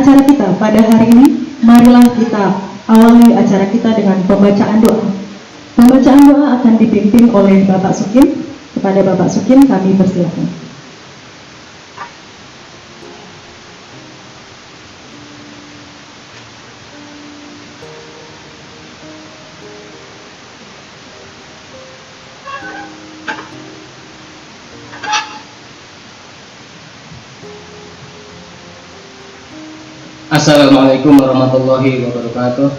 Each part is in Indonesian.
acara kita pada hari ini, marilah kita awali acara kita dengan pembacaan doa. Pembacaan doa akan dipimpin oleh Bapak Sukim. Kepada Bapak Sukim kami persilakan. Assalamualaikum warahmatullahi wabarakatuh.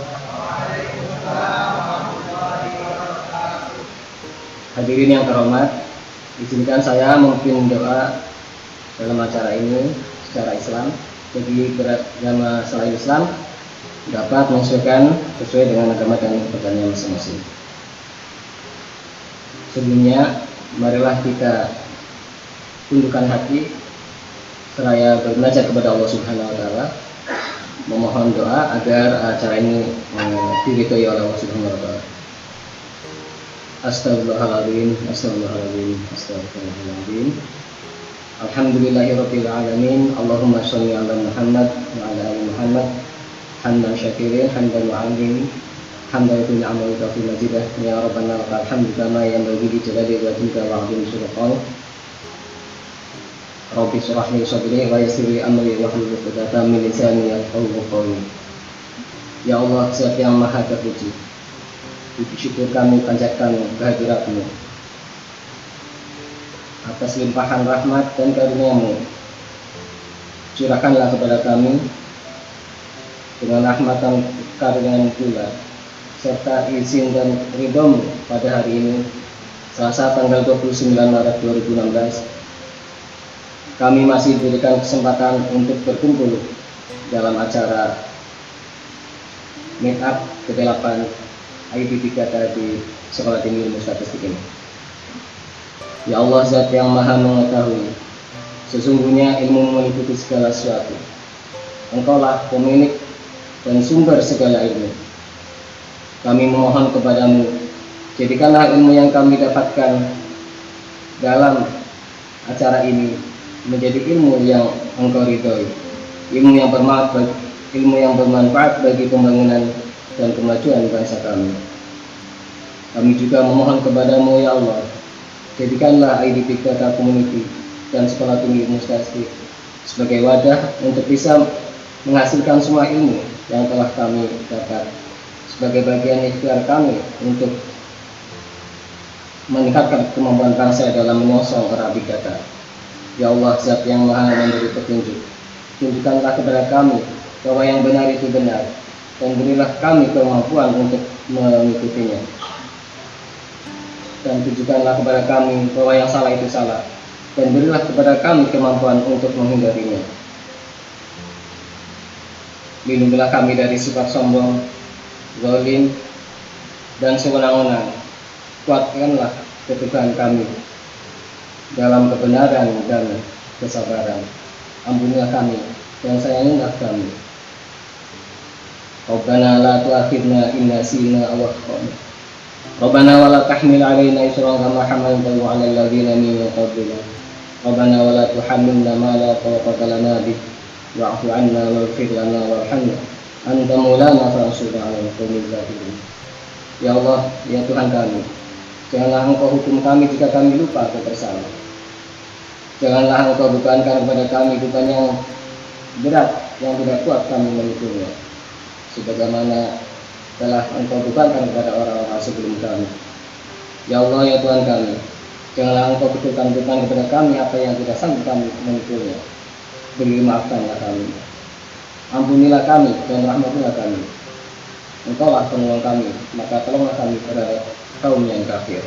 Hadirin yang terhormat, izinkan saya memimpin doa dalam acara ini secara Islam. Bagi beragama selain Islam dapat menyesuaikan sesuai dengan agama dan kepercayaannya masing-masing. Sebelumnya, marilah kita tundukkan hati seraya bermunajat kepada Allah Subhanahu wa Ta'ala, memohon doa agar acara ini diridhoi oleh Allah Subhanahu wa Ta'ala. Astagfirullahaladzim, astagfirullahaladzim, astagfirullahaladzim. Alhamdulillahirabbil alamin. Allahumma shalli ala Muhammad wa ala ali Muhammad. Hamdan syakirin, hamdan mu'alim, hamdan kulli amal fi majidah. Ya Rabbana lakal hamdu kama yanbaghi li jalali wajhika wa 'azimi sultanik. Rabbi shrah li sadri wa yassir li amri wahlul 'uqdatam min lisani yafqahu qawli. Ya Allah, Zat yang Maha Terpuji, puji syukur kami panjatkan kehadirat-Mu atas limpahan rahmat dan karunia-Mu. Curahkanlah kepada kami dengan rahmat dan karunia-Mu pula, serta izin dan ridho-Mu pada hari ini, Selasa tanggal 29 Maret 2016. Kami masih diberikan kesempatan untuk berkumpul dalam acara meet up ke-8 ID3 di Sekolah Tinggi Ilmu Statistik ini. Ya Allah, Zat yang Maha mengetahui, sesungguhnya ilmu meliputi segala sesuatu. Engkaulah pemilik dan sumber segala ilmu. Kami memohon kepadamu, jadikanlah ilmu yang kami dapatkan dalam acara ini menjadi ilmu yang Engkau ridhoi, ilmu yang bermanfaat bagi pembangunan dan kemajuan bangsa kami. Kami juga memohon kepadamu, ya Allah, jadikanlah ID3 Community dan Sekolah Tinggi Ilmu Statistik sebagai wadah untuk bisa menghasilkan semua ilmu yang telah kami dapat sebagai bagian ikhtiar kami untuk meningkatkan kemampuan bangsa dalam menyongsong era Big Data. Ya Allah, Zat yang Maha memberi petunjuk, tunjukkanlah kepada kami bahwa yang benar itu benar, dan berilah kami kemampuan untuk mengikutinya. Dan tunjukkanlah kepada kami bahwa yang salah itu salah, dan berilah kepada kami kemampuan untuk menghindarinya. Lindungilah kami dari sifat sombong, zalim, dan sewenang-wenang. Kuatkanlah keteguhan kami dalam kebenaran dan kesabaran. Ampunilah kami dan sayangilah kami. Rabbana la tu'akhidna in nasina aw akhtana. Rabbana wa la tahmil 'alaina isran kama hamaltahu 'alal ladzina min qablina. Rabbana wa la tuhammilna ma la taqata lana bih. Wa'fu 'anna waghfir lana warhamna. Anta maulana fansurna 'alal qaumil kafirin. Ya Allah, ya Tuhan kami, janganlah Engkau hukum kami jika kami lupa atau bersalah. Janganlah Engkau bebankan kepada kami beban yang berat yang tidak kuat kami memikulnya, sebagaimana telah Engkau bebankan kepada orang-orang sebelum kami. Ya Allah, ya Tuhan kami, janganlah Engkau bebankan beban kepada kami apa yang tidak sanggup kami memikulnya. Beri maafkanlah kami, ampunilah kami dan rahmatilah kami. Engkaulah penolong kami, maka tolonglah kami terhadap kaum yang kafir.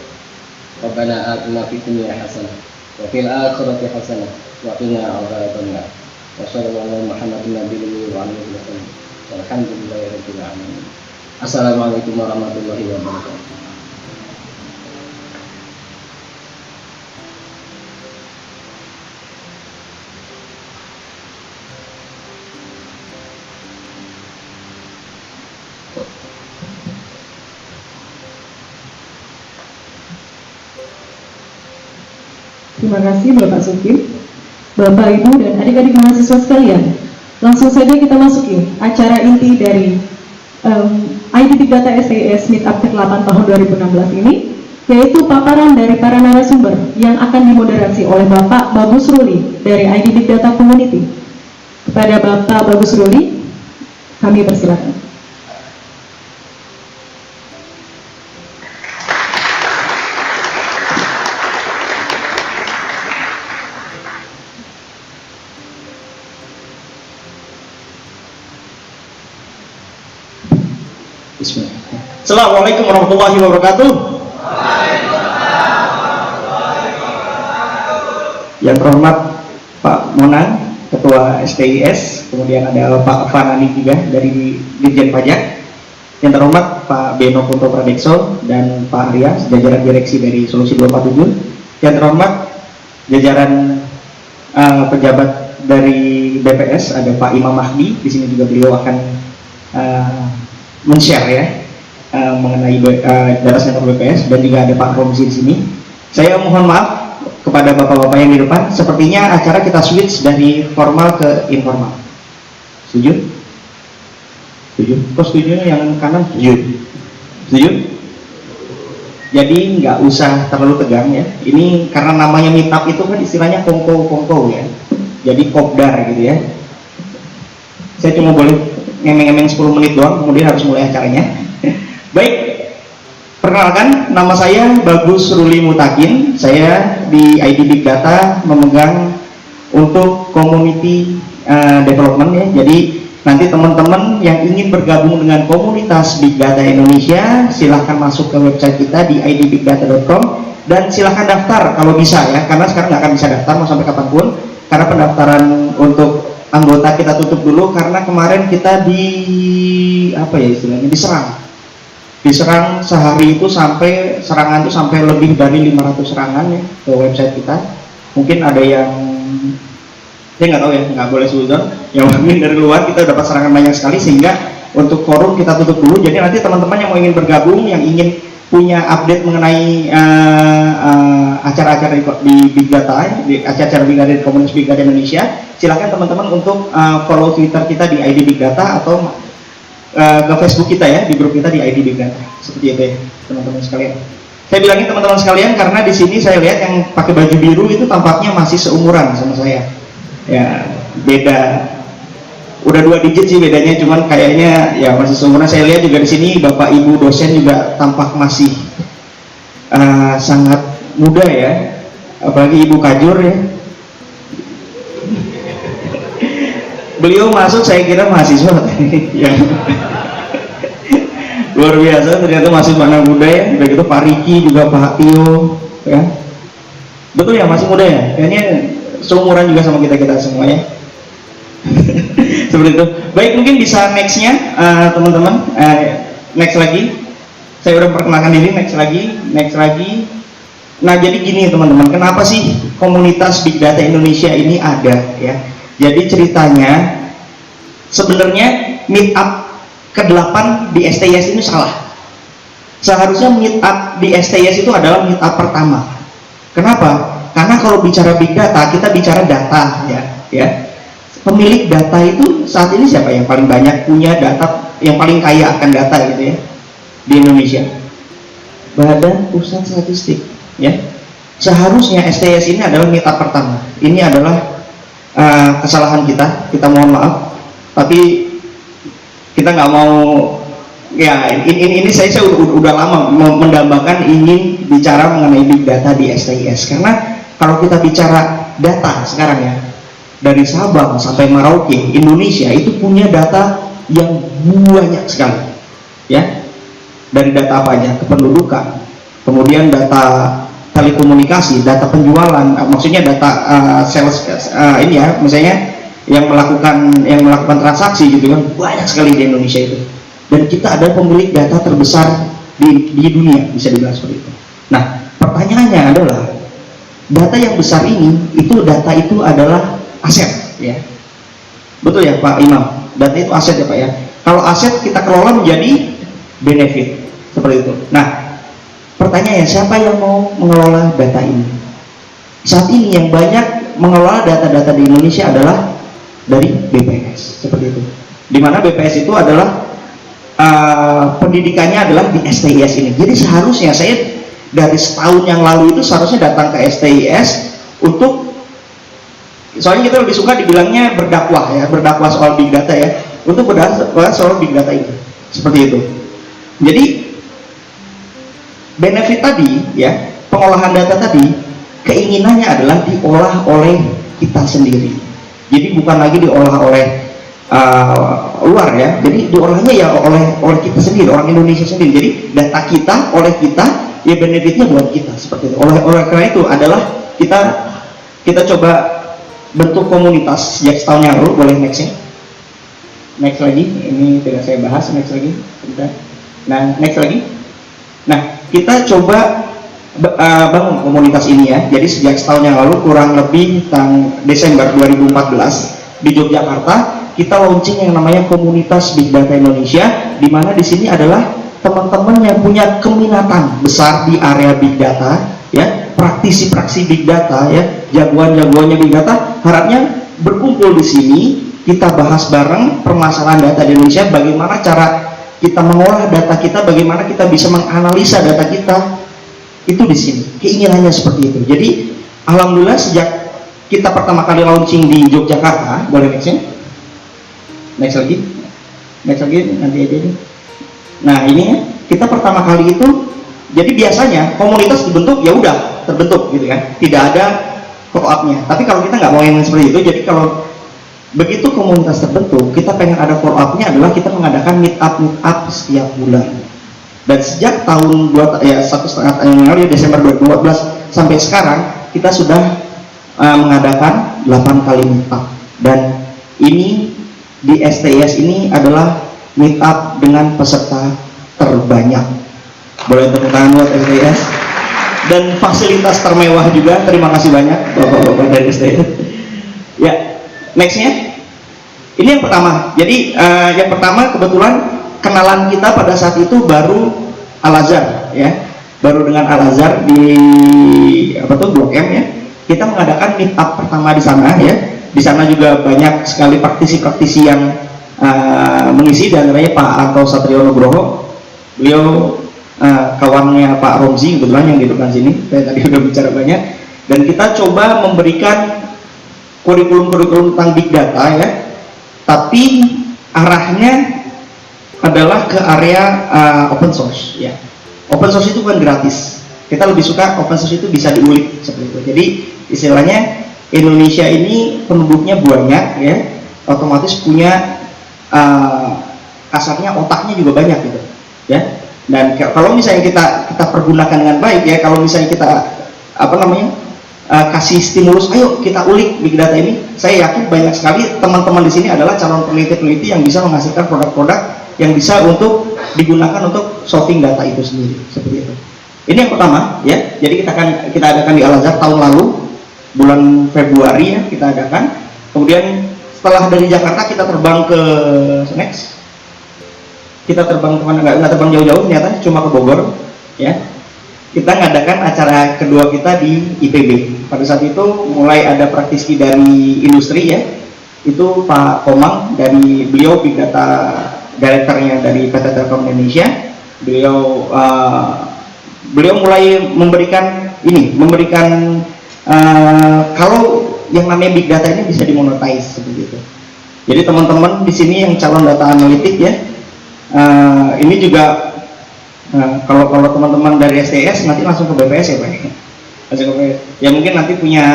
Rabbana atina fid dunya hasanah wa fil akhirati hasanah wa qina adzabannar. Wa sallallahu ala Muhammadin nabiyyi wa alihi wasallam. Walhamdulillahirabbil alamin. Assalamualaikum warahmatullahi wabarakatuh. Terima kasih Bapak Sukim, Bapak Ibu dan adik-adik mahasiswa sekalian. Langsung saja kita masuki acara inti dari ID Big Data STIS Meetup ke-8 tahun 2016 ini, yaitu paparan dari para narasumber yang akan dimoderasi oleh Bapak Bagus Ruli dari ID Big Data Community. Kepada Bapak Bagus Ruli, kami persilakan. Bismillah. Assalamualaikum warahmatullahi wabarakatuh. Yang terhormat Pak Monang, Ketua STIS, kemudian ada Pak Fanani juga dari Dirjen Pajak. Yang terhormat Pak Beno Punto Pradekso dan Pak Arya, jajaran direksi dari Solusi 247. Yang terhormat jajaran pejabat dari BPS, ada Pak Imam Mahdi. Di sini juga beliau akan men-share ya mengenai data center BPS, dan juga ada Pak Komisi di sini. Saya mohon maaf kepada bapak-bapak yang di depan, sepertinya acara kita switch dari formal ke informal. Setuju? Setuju? Kok setuju yang kanan? Setuju? Setuju? Jadi nggak usah terlalu tegang ya. Ini karena namanya meetup itu kan istilahnya kongko ya. Jadi kopdar gitu ya. Saya cuma boleh ngemeng-ngemeng 10 menit doang, kemudian harus mulai acaranya. Baik, perkenalkan, nama saya Bagus Ruli Mutakin. Saya di ID Big Data memegang untuk community development ya. Jadi nanti teman-teman yang ingin bergabung dengan komunitas Big Data Indonesia, silahkan masuk ke website kita di idbigdata.com dan silahkan daftar kalau bisa ya, karena sekarang nggak akan bisa daftar mau sampai kapanpun, karena pendaftaran untuk anggota kita tutup dulu karena kemarin kita diserang sehari itu, sampai serangan itu sampai lebih dari 500 serangan ya ke website kita. Mungkin ada yang saya nggak tahu ya, nggak boleh suzon, yang mungkin dari luar kita dapat serangan banyak sekali, sehingga untuk forum kita tutup dulu. Jadi nanti teman-teman yang mau ingin bergabung, yang ingin punya update mengenai acara-acara di Big Data, di acara-acara Big Data di komunitas Big Data Indonesia, silakan teman-teman untuk follow Twitter kita di ID Big Data atau ke Facebook kita ya, di grup kita di ID Big Data. Seperti itu ya teman-teman sekalian. Saya bilangin teman-teman sekalian karena di sini saya lihat yang pakai baju biru itu tampaknya masih seumuran sama saya. Ya, beda. Udah 2 digit sih bedanya, cuman kayaknya ya masih seumuran. Saya lihat juga di sini Bapak Ibu dosen juga tampak masih sangat muda ya, apalagi Ibu Kajur ya. Beliau masuk saya kira mahasiswa ya. Luar biasa, ternyata masih anak muda ya. Udah gitu Pak Riki juga, Pak Tio ya. Betul ya, masih muda ya. Kayaknya seumuran juga sama kita semua ya. Seperti itu. Baik, mungkin bisa nextnya teman-teman, next lagi. Saya udah perkenalkan diri, next lagi. Nah jadi gini teman-teman, kenapa sih komunitas Big Data Indonesia ini ada ya? Jadi ceritanya sebenarnya meetup ke-8 di STIS ini salah. Seharusnya meetup di STIS itu adalah meetup pertama. Kenapa? Karena kalau bicara Big Data, kita bicara data ya. Pemilik data itu saat ini siapa yang paling banyak punya data, yang paling kaya akan data gitu ya di Indonesia? Badan Pusat Statistik ya. Seharusnya STIS ini adalah meetup pertama. Ini adalah kesalahan kita mohon maaf, tapi kita nggak mau ya. Ini saya udah lama mendambakan ingin bicara mengenai Big Data di STIS, karena kalau kita bicara data sekarang ya, dari Sabang sampai Merauke, Indonesia itu punya data yang banyak sekali ya. Dari data apa aja? Kependudukan, kemudian data telekomunikasi, data penjualan, maksudnya data sales ini ya, misalnya yang melakukan transaksi gitu kan, banyak sekali di Indonesia itu. Dan kita ada pemilik data terbesar di dunia, bisa dibilang seperti itu. Nah, pertanyaannya adalah data yang besar ini, data itu adalah aset ya. Betul ya Pak Imam? Data itu aset ya Pak ya. Kalau aset kita kelola menjadi benefit seperti itu. Nah, pertanyaannya siapa yang mau mengelola data ini? Saat ini yang banyak mengelola data-data di Indonesia adalah dari BPS, seperti itu. Dimana BPS itu adalah pendidikannya adalah di STIS ini. Jadi seharusnya saya dari setahun yang lalu itu seharusnya datang ke STIS untuk, soalnya kita lebih suka dibilangnya berdakwah ya, berdakwah soal big data ya, untuk berdakwah soal big data itu, seperti itu. Jadi benefit tadi ya, pengolahan data tadi, keinginannya adalah diolah oleh kita sendiri. Jadi bukan lagi diolah oleh luar ya, jadi diolahnya ya oleh kita sendiri, orang Indonesia sendiri. Jadi data kita oleh kita, ya benefitnya buat kita, seperti itu. Oleh karena itu adalah kita coba bentuk komunitas sejak setahun yang lalu. Boleh next ya, next lagi, ini tidak saya bahas, next lagi. Nah, next lagi. Nah, kita coba bangun komunitas ini ya. Jadi sejak setahun yang lalu, kurang lebih Desember 2014 di Yogyakarta, kita launching yang namanya Komunitas Big Data Indonesia, di mana di sini adalah teman-teman yang punya keminatan besar di area big data ya, praktisi big data ya, jagoan-jagoannya big data, harapnya berkumpul di sini, kita bahas bareng permasalahan data di Indonesia, bagaimana cara kita mengolah data kita, bagaimana kita bisa menganalisa data kita, itu di sini. Keinginannya seperti itu. Jadi alhamdulillah sejak kita pertama kali launching di Yogyakarta, boleh next ya? Next lagi, nanti aja nih. Nah ini ya, kita pertama kali itu, jadi biasanya komunitas dibentuk ya udah terbentuk gitu kan, tidak ada follow up-nya. Tapi kalau kita nggak mau yang seperti itu, jadi kalau begitu komunitas terbentuk, kita pengen ada follow up-nya, adalah kita mengadakan meet up setiap bulan. Dan sejak tahun 1,5 tahun yang lalu, Desember 2014 sampai sekarang, kita sudah mengadakan 8 kali meet up. Dan ini di STIS ini adalah meet up dengan peserta terbanyak. Boleh tepuk tangan buat STIS. Dan fasilitas termewah juga. Terima kasih banyak bapak-bapak dari STIS. Ya, nextnya. Ini yang pertama. Jadi yang pertama kebetulan kenalan kita pada saat itu baru Al-Azhar ya, baru dengan Al-Azhar di Blok M ya. Kita mengadakan meet up pertama di sana ya. Di sana juga banyak sekali praktisi-praktisi yang mengisi, dan namanya Pak Anto Satrio Nugroho. Beliau kawannya Pak Romzi kebetulan yang di depan sini. Saya tadi sudah bicara banyak. Dan kita coba memberikan kurikulum-kurikulum tentang big data ya, tapi arahnya adalah ke area open source ya. Open source itu bukan gratis. Kita lebih suka open source itu bisa diulik seperti itu. Jadi istilahnya Indonesia ini penduduknya banyak ya, otomatis punya kasarnya otaknya juga banyak gitu ya. Dan kalau misalnya kita pergunakan dengan baik ya, kalau misalnya kita kasih stimulus, ayo kita ulik big data ini, saya yakin banyak sekali teman-teman di sini adalah calon peneliti-peneliti yang bisa menghasilkan produk-produk yang bisa untuk digunakan untuk solving data itu sendiri, seperti itu. Ini yang pertama ya. Jadi kita adakan di Al-Azhar tahun lalu bulan Februari ya, kita adakan. Kemudian setelah dari Jakarta kita terbang ke next. Kita terbang kemana? Nggak terbang jauh-jauh, ternyata cuma ke Bogor ya. Kita ngadakan acara kedua kita di IPB. Pada saat itu mulai ada praktisi dari industri ya. Itu Pak Komang, dari beliau big data directornya dari PT Telkom Indonesia. Beliau mulai memberikan kalau yang namanya big data ini bisa dimonetize seperti itu. Jadi teman-teman di sini yang calon data analitik ya, ini juga kalau teman-teman dari STS nanti langsung ke BPS ya Pak. Langsung ke BPS. Ya mungkin nanti punya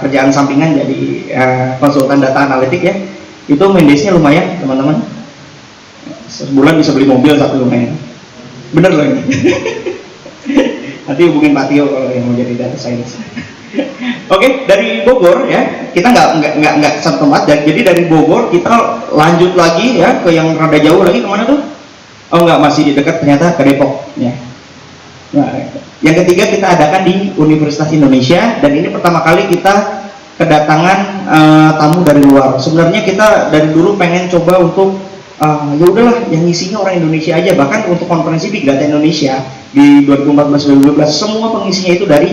kerjaan sampingan jadi konsultan data analitik ya. Itu mendesnya lumayan teman-teman. Sebulan bisa beli mobil satu lumayan. Bener loh ini. Nanti hubungin Pak Tio kalau yang mau jadi data science. Oke, dari Bogor ya, kita nggak satu tempat. Jadi dari Bogor kita lanjut lagi ya ke yang rada jauh lagi, kemana tuh? Oh nggak, masih di dekat ternyata, ke Depok ya. Nah, yang ketiga kita adakan di Universitas Indonesia, dan ini pertama kali kita kedatangan tamu dari luar. Sebenarnya kita dari dulu pengen coba untuk ya udahlah yang isinya orang Indonesia aja. Bahkan untuk konferensi Big Data Indonesia di 2014-2015 semua pengisinya itu dari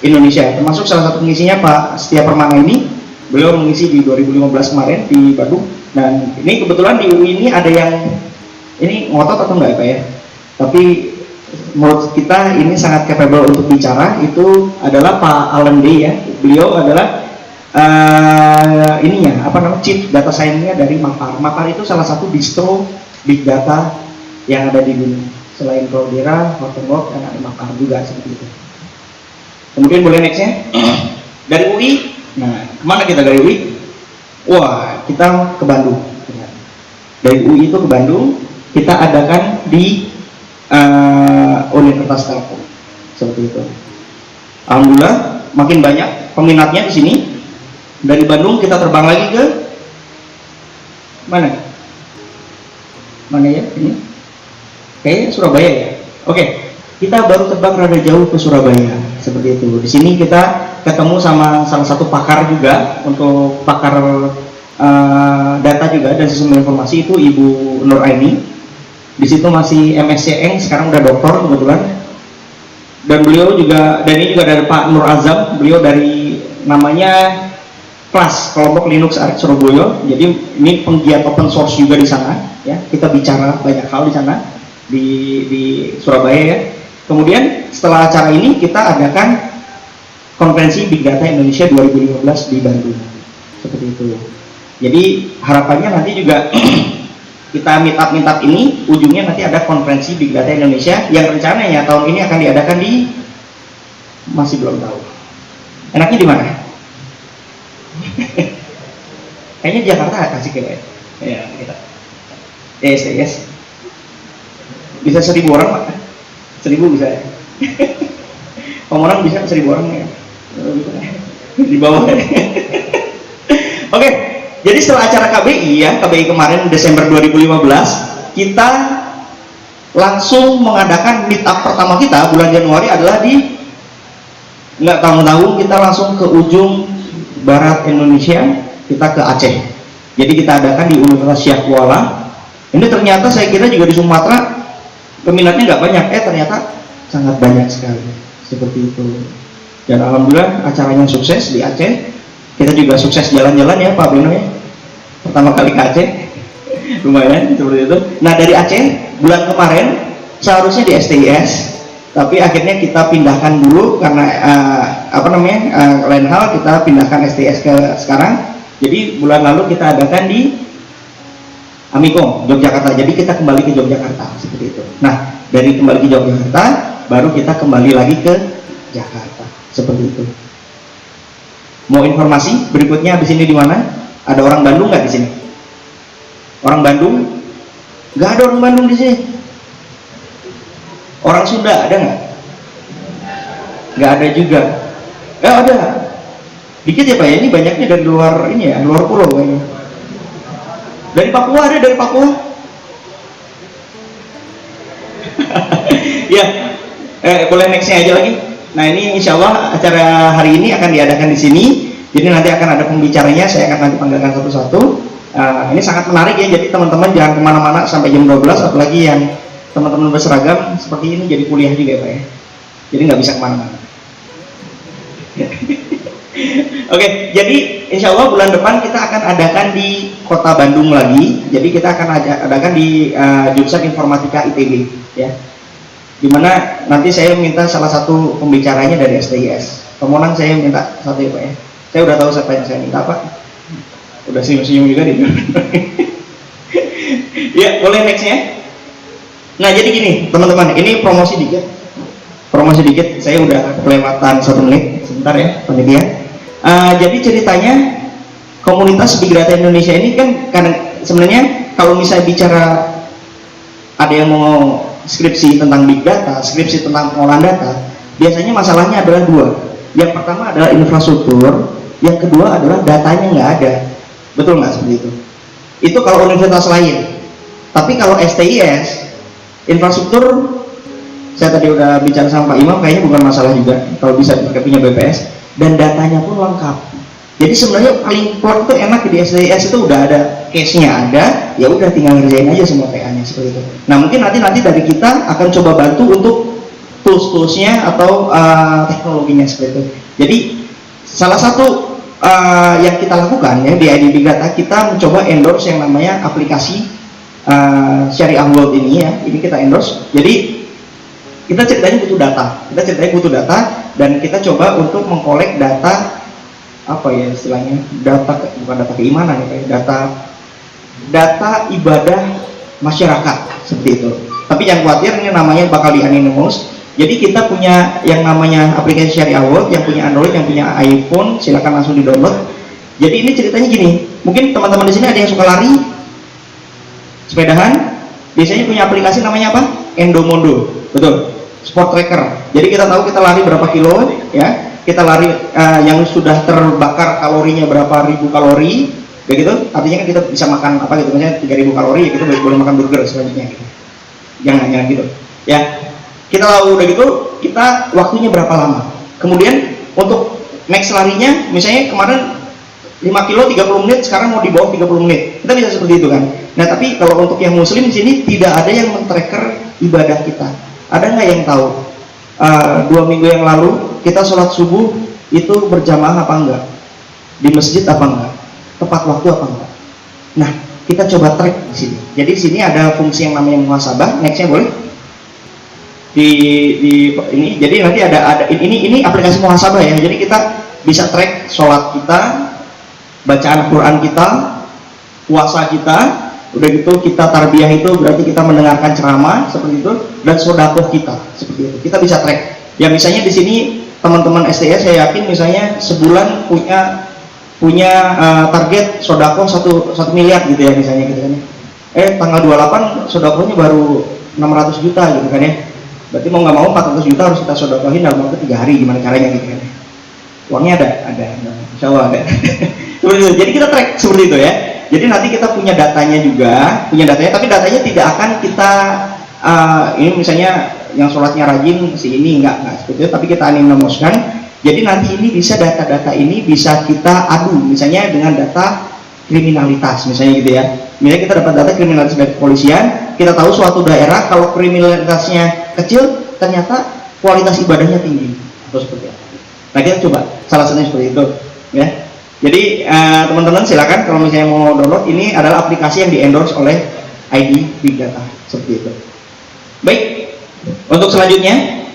Indonesia, termasuk salah satu pengisinya Pak Setia Permana ini Beliau mengisi di 2015 kemarin di Bandung, dan ini kebetulan di UI ini ada yang ini ngotot atau enggak Pak ya, tapi menurut kita ini sangat capable untuk bicara. Itu adalah Pak Alan Day ya. Beliau adalah Chief Data Science-nya dari Mapar. Mapar itu salah satu distro big data yang ada di dunia. Selain Cloudera, Hortonworks, dan ada Mapar juga seperti itu. Kemudian boleh nextnya dari UI. Nah, kemana kita dari UI? Wah, kita ke Bandung. Dari UI itu ke Bandung, kita adakan di Universitas Telkom seperti itu. Alhamdulillah makin banyak peminatnya di sini. Dari Bandung kita terbang lagi ke mana? Mana ya ini? Kayaknya Surabaya ya. Oke, kita baru terbang rada jauh ke Surabaya seperti itu. Di sini kita ketemu sama salah satu pakar juga, untuk pakar data juga dan sistem informasi, itu Ibu Nur Aini. Di situ masih MSc sekarang udah doktor kebetulan. Dan beliau juga, dan ini juga dari Pak Nur Azam, beliau dari namanya kelas kelompok Linux Arc Surabaya. Jadi ini penggiat open source juga di sana ya. Kita bicara banyak hal di sana di Surabaya ya. Kemudian setelah acara ini kita adakan konferensi Big Data Indonesia 2015 di Bandung seperti itu. Jadi harapannya nanti juga kita meet up ini ujungnya nanti ada konferensi Big Data Indonesia yang rencananya tahun ini akan diadakan di, masih belum tahu enaknya di mana. Kayaknya Jakarta kasih kayak ya kita yes bisa 1.000 orang Pak, 1.000 bisa ya. Orang bisa 1.000 orang ya di bawah ya. Oke, jadi setelah acara KBI kemarin Desember 2015, kita langsung mengadakan meet up pertama kita bulan Januari adalah di, nggak tahu kita langsung ke ujung barat Indonesia, kita ke Aceh. Jadi kita adakan di Universitas Syekh Kuala. Ini ternyata saya kira juga di Sumatera peminatnya nggak banyak, ternyata sangat banyak sekali seperti itu. Dan alhamdulillah acaranya sukses di Aceh. Kita juga sukses jalan-jalan ya Pak Beno ya, pertama kali ke Aceh. Lumayan seperti itu. Nah dari Aceh bulan kemarin seharusnya di STIS, tapi akhirnya kita pindahkan dulu karena lain hal, kita pindahkan STS ke sekarang. Jadi bulan lalu kita adakan di Amikom, Yogyakarta. Jadi kita kembali ke Yogyakarta seperti itu. Nah dari kembali ke Yogyakarta, baru kita kembali lagi ke Jakarta seperti itu. Mau informasi berikutnya di sini di mana? Ada orang Bandung nggak di sini? Orang Bandung? Nggak ada orang Bandung di sini. Orang Sunda ada nggak? Nggak ada juga. Ada. Dikit ya Pak ya, ini banyaknya dari luar ini ya, luar pulau kayaknya. Dari Papua ada, dari Papua. Ya, boleh nextnya aja lagi. Nah ini insya Allah acara hari ini akan diadakan di sini. Jadi nanti akan ada pembicaranya, saya akan nanti panggilkan satu-satu. Ini sangat menarik ya, jadi teman-teman jangan kemana-mana sampai jam 12, apalagi yang teman-teman berseragam seperti ini jadi kuliah juga ya Pak ya. Jadi nggak bisa kemana-mana. Oke, jadi insya Allah bulan depan kita akan adakan di kota Bandung lagi. Jadi kita akan adakan di jurusan Informatika ITB ya. Dimana nanti saya minta salah satu pembicaranya dari STIS. Pemenang saya minta satu ya Pak ya. Saya udah tahu siapa yang saya minta Pak. Udah senyum-senyum juga nih. Ya boleh nextnya. Nah jadi gini teman-teman, ini promosi dikit, saya udah kelewatan 1 menit, sebentar ya panitia. Jadi ceritanya komunitas Big Data Indonesia ini kan sebenarnya kalau misalnya bicara ada yang mau skripsi tentang Big Data, skripsi tentang pengolahan data, biasanya masalahnya adalah 2. Yang pertama adalah infrastruktur, yang kedua adalah datanya nggak ada. Betul nggak seperti itu? Itu kalau universitas lain. Tapi kalau STIS, infrastruktur, saya tadi udah bicara sama Pak Imam, kayaknya bukan masalah juga kalau bisa dipakai punya BPS, dan datanya pun lengkap. Jadi sebenarnya paling plot itu enak di STIS itu udah ada case-nya ada, ya udah tinggal ngerjain aja semua PA-nya seperti itu. Nah mungkin nanti dari kita akan coba bantu untuk tools-toolsnya atau teknologinya seperti itu. Jadi salah satu yang kita lakukan ya di ID Big Data, kita mencoba endorse yang namanya aplikasi Syariah World ini ya. Ini kita endorse. Jadi kita ceritanya butuh data, dan kita coba untuk mengkolek data apa ya istilahnya, bukan data keimanan ya, data ibadah masyarakat seperti itu. Tapi yang khawatir ini namanya bakal di anonymous. Jadi kita punya yang namanya aplikasi Syariah World, yang punya Android, yang punya iPhone, silakan langsung di download. Jadi ini ceritanya gini, mungkin teman-teman di sini ada yang suka lari, sepedahan, biasanya punya aplikasi namanya apa? Endomondo, betul, sport tracker. Jadi kita tahu kita lari berapa kilo, ya, kita lari yang sudah terbakar kalorinya berapa ribu kalori, begitu. Artinya kan kita bisa makan apa gitu, misalnya 3000 kalori, ya kita boleh makan burger selanjutnya. Gitu. Jangan gitu, ya. Kita tahu udah gitu, kita waktunya berapa lama. Kemudian untuk next larinya, misalnya kemarin 5 kilo 30 menit, sekarang mau di bawah 30 menit. Kita bisa seperti itu kan. Nah, tapi kalau untuk yang muslim di sini tidak ada yang men-tracker ibadah kita. Ada nggak yang tahu? 2 minggu yang lalu kita sholat subuh itu berjamaah apa enggak? Di masjid apa enggak? Tepat waktu apa enggak? Nah, kita coba track di sini. Jadi di sini ada fungsi yang namanya muhasabah. Nextnya boleh? Di ini. Jadi nanti ada ini aplikasi muhasabah ya. Jadi kita bisa track sholat kita, bacaan Quran kita, puasa kita, udah gitu kita tarbiyah itu berarti kita mendengarkan ceramah seperti itu, dan sedekah kita seperti itu. Kita bisa track. Ya misalnya di sini teman-teman STS saya yakin misalnya sebulan punya target sedekah 1 miliar gitu ya misalnya gitu kan. Tanggal 28 sedekahnya baru 600 juta gitu kan ya. Berarti mau nggak mau 400 juta harus kita sedekahin dalam waktu 3 hari, gimana caranya gitu kan. Uangnya ada, insya Allah ada. Jadi kita track seperti itu ya. Jadi nanti kita punya datanya juga, tapi datanya tidak akan kita ini misalnya yang sholatnya rajin si ini enggak seperti itu, tapi kita anonymous-kan. Jadi nanti ini bisa data-data ini bisa kita adu misalnya dengan data kriminalitas misalnya gitu ya. Misalnya kita dapat data kriminalitas dari kepolisian, kita tahu suatu daerah kalau kriminalitasnya kecil ternyata kualitas ibadahnya tinggi atau seperti apa. Nah kita coba salah satunya seperti itu ya. Jadi teman-teman silakan kalau misalnya mau download, ini adalah aplikasi yang di-endorse oleh ID Big Data seperti itu. Baik, untuk selanjutnya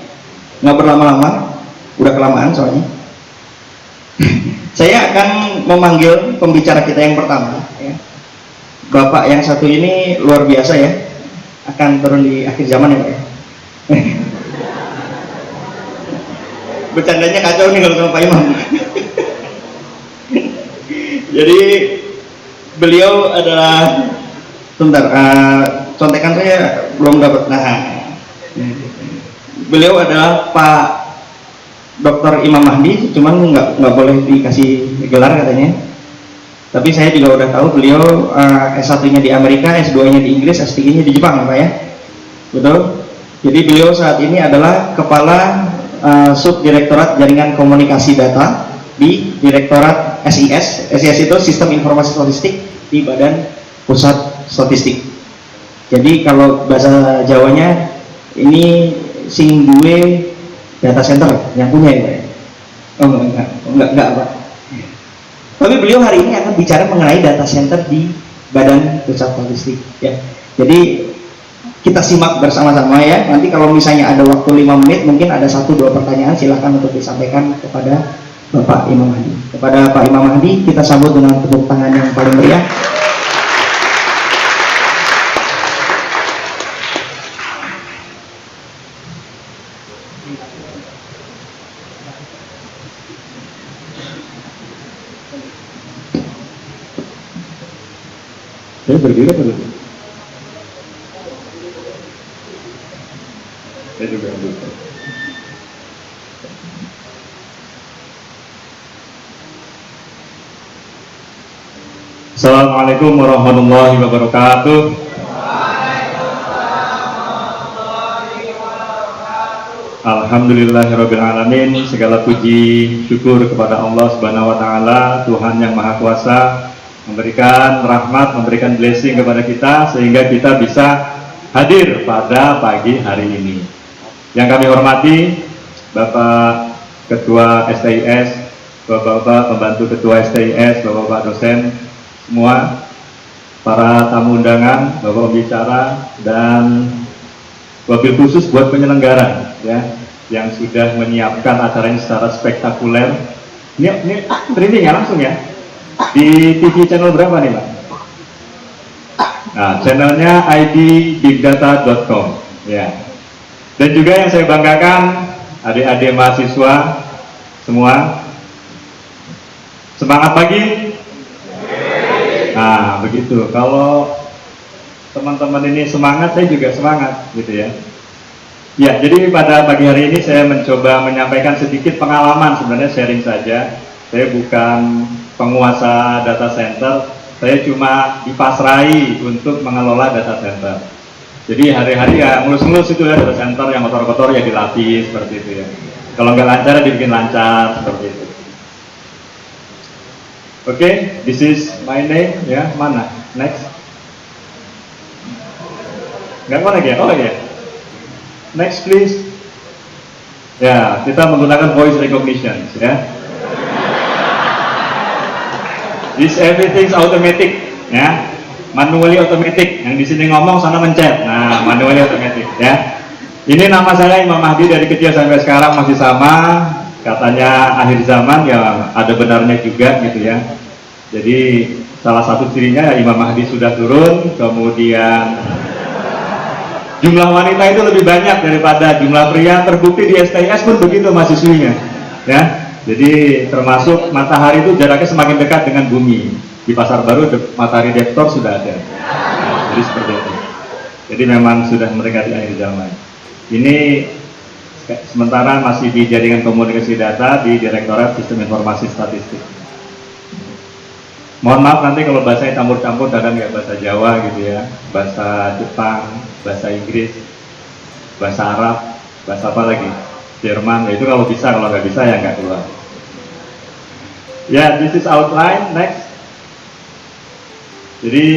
nggak berlama-lama, udah kelamaan soalnya. Saya akan memanggil pembicara kita yang pertama ya. Bapak yang satu ini luar biasa ya, akan turun di akhir zaman ya Pak ya. Bercandanya kacau nih kalau sama Pak Imam. Jadi beliau adalah sebentar, contekan saya belum dapat. Nah, beliau adalah Pak Dr. Imam Mahdi, cuman nggak boleh dikasih gelar katanya. Tapi saya juga udah tahu beliau S1-nya di Amerika, S2-nya di Inggris, S3-nya di Jepang, Pak ya. Betul. Jadi beliau saat ini adalah Kepala Subdirektorat Jaringan Komunikasi Data di Direktorat SIS. SIS itu Sistem Informasi Statistik di Badan Pusat Statistik. Jadi kalau bahasa Jawanya ini sing duwe data center yang punya ya Pak ya? Oh enggak Pak. Tapi beliau hari ini akan bicara mengenai data center di Badan Pusat Statistik ya. Jadi kita simak bersama-sama ya. Nanti kalau misalnya ada waktu 5 menit, mungkin ada 1-2 pertanyaan, silahkan untuk disampaikan kepada Bapak Imam Mahdi. Kepada Pak Imam Mahdi kita sambut dengan tepuk tangan yang paling meriah. Saya berdiri apa dulu? Saya juga lupa. Assalamualaikum warahmatullahi wabarakatuh. Alhamdulillahirabbil alamin. Segala puji syukur kepada Allah Subhanahu wa taala, Tuhan yang Maha Kuasa, memberikan rahmat, memberikan blessing kepada kita sehingga kita bisa hadir pada pagi hari ini. Yang kami hormati Bapak Ketua STIS Bapak-bapak pembantu ketua STIS, bapak-bapak dosen semua, para tamu undangan, bapak pembicara, dan wabil khusus buat penyelenggara ya, yang sudah menyiapkan acaranya secara spektakuler. Ini trending ya langsung ya di TV channel berapa nih Pak? Nah, channelnya idbigdata.com ya. Dan juga yang saya banggakan, adik-adik mahasiswa semua, semangat pagi. Nah, begitu. Kalau teman-teman ini semangat, saya juga semangat, gitu ya. Ya, jadi pada pagi hari ini saya mencoba menyampaikan sedikit pengalaman, sebenarnya sharing saja. Saya bukan penguasa data center, saya cuma dipasrai untuk mengelola data center. Jadi hari-hari ya ngelus-ngelus itu ya, data center yang kotor-kotor ya dilatih seperti itu ya. Kalau nggak lancar ya dibikin lancar seperti itu. Oke, this is my name ya. Mana? Next. Nggak connect ya? Oh ya. Next please. Ya, kita menggunakan voice recognition ya. This everything's automatic ya. Manually automatic. Yang di sini ngomong sana mencet. Nah, manually automatic ya. Ini nama saya Imam Mahdi, dari kecil sampai sekarang masih sama. Katanya akhir zaman ya ada benarnya juga gitu ya. Jadi salah satu cirinya ya Imam Mahdi sudah turun, kemudian jumlah wanita itu lebih banyak daripada jumlah pria. Terbukti di STIS pun begitu mahasiswinya ya. Jadi termasuk matahari itu jaraknya semakin dekat dengan bumi. Di Pasar Baru matahari Deptor sudah ada. Jadi seperti itu. Jadi memang sudah mendekati akhir zaman. Ini sementara masih di jaringan komunikasi data di Direktorat Sistem Informasi Statistik. Mohon maaf nanti kalau bahasanya campur-campur, kadang nggak bahasa Jawa gitu ya, bahasa Jepang, bahasa Inggris, bahasa Arab, bahasa apa lagi, Jerman. Ya itu kalau bisa, kalau nggak bisa ya nggak keluar. Ya, this is outline. Next. Jadi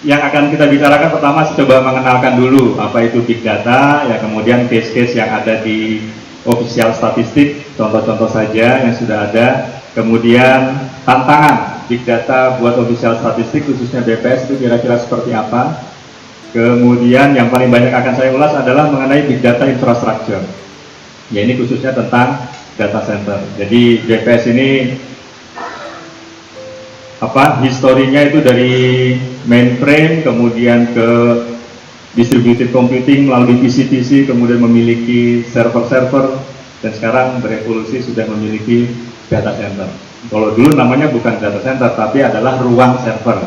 yang akan kita bicarakan pertama coba mengenalkan dulu apa itu big data, ya kemudian case-case yang ada di official statistik, contoh-contoh saja yang sudah ada, kemudian tantangan big data buat official statistik khususnya BPS itu kira-kira seperti apa, kemudian yang paling banyak akan saya ulas adalah mengenai big data infrastructure, ya ini khususnya tentang data center. Jadi BPS ini historinya itu dari mainframe kemudian ke distributed computing melalui PC-PC, kemudian memiliki server-server, dan sekarang berevolusi sudah memiliki data center. Kalau dulu namanya bukan data center tapi adalah ruang server.